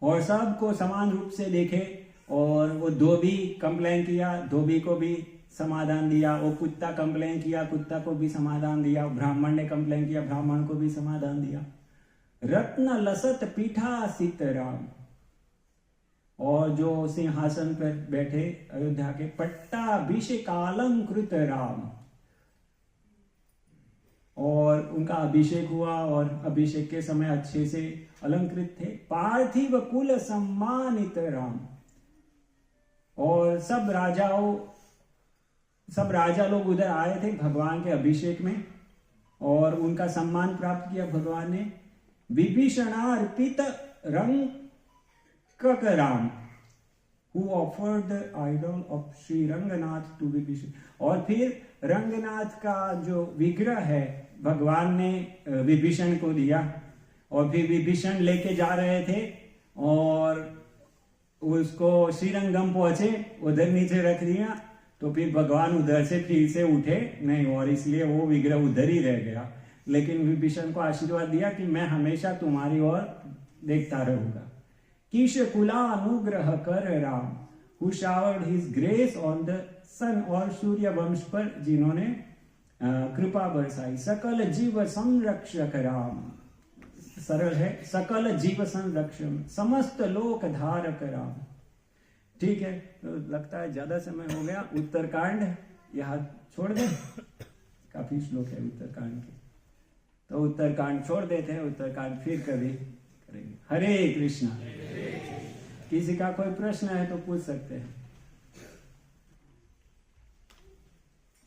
Speaker 1: और सबको समान रूप से देखे. और वो धोबी कंप्लेन किया, धोबी को भी समाधान दिया. वो कुत्ता कंप्लेन किया, कुत्ता को भी समाधान दिया. ब्राह्मण ने कंप्लेन किया, ब्राह्मण को भी समाधान दिया. रत्न लसत पीठासित राम, और जो सिंहासन पर बैठे अयोध्या के, पट्टाभिषेकालंकृत राम, और उनका अभिषेक हुआ और अभिषेक के समय अच्छे से अलंकृत थे। पार्थिव कुल सम्मानित राम, और सब राजा लोग उधर आए थे भगवान के अभिषेक में और उनका सम्मान प्राप्त किया भगवान ने। विभीषणार्पित रंकक Ram, who offered the idol of Shri Ranganath to Vibhishan. और फिर रंगनाथ का जो विग्रह है भगवान ने विभीषण को दिया, और फिर विभीषण लेके जा रहे थे और उसको श्रीरंगम पहुंचे, उधर नीचे रख दिया, तो फिर भगवान उधर से फिर से उठे नहीं, और इसलिए वो विग्रह उधर ही रह गया। लेकिन विभीषण को आशीर्वाद दिया कि मैं हमेशा तुम्हारी ओर देखता रहूंगा। किश कुलानुग्रह कर Ram, who showered his grace on the sun, और सूर्य वंश पर जिन्होंने कृपा बरसाई। सकल जीव संरक्षक राम, सरल है, सकल जीव संरक्षण, समस्त लोक धारक राम। ठीक है, तो लगता है ज्यादा समय हो गया। उत्तरकांड यहाँ छोड़ दे, काफी श्लोक है उत्तरकांड के, तो उत्तरकांड छोड़ देते हैं, उत्तरकांड फिर कभी करेंगे। हरे कृष्णा। किसी का कोई प्रश्न है तो पूछ सकते हैं।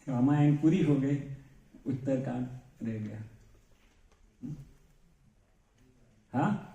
Speaker 1: रामायण पूरी हो गई, उत्तरकांड रह गया। हाँ।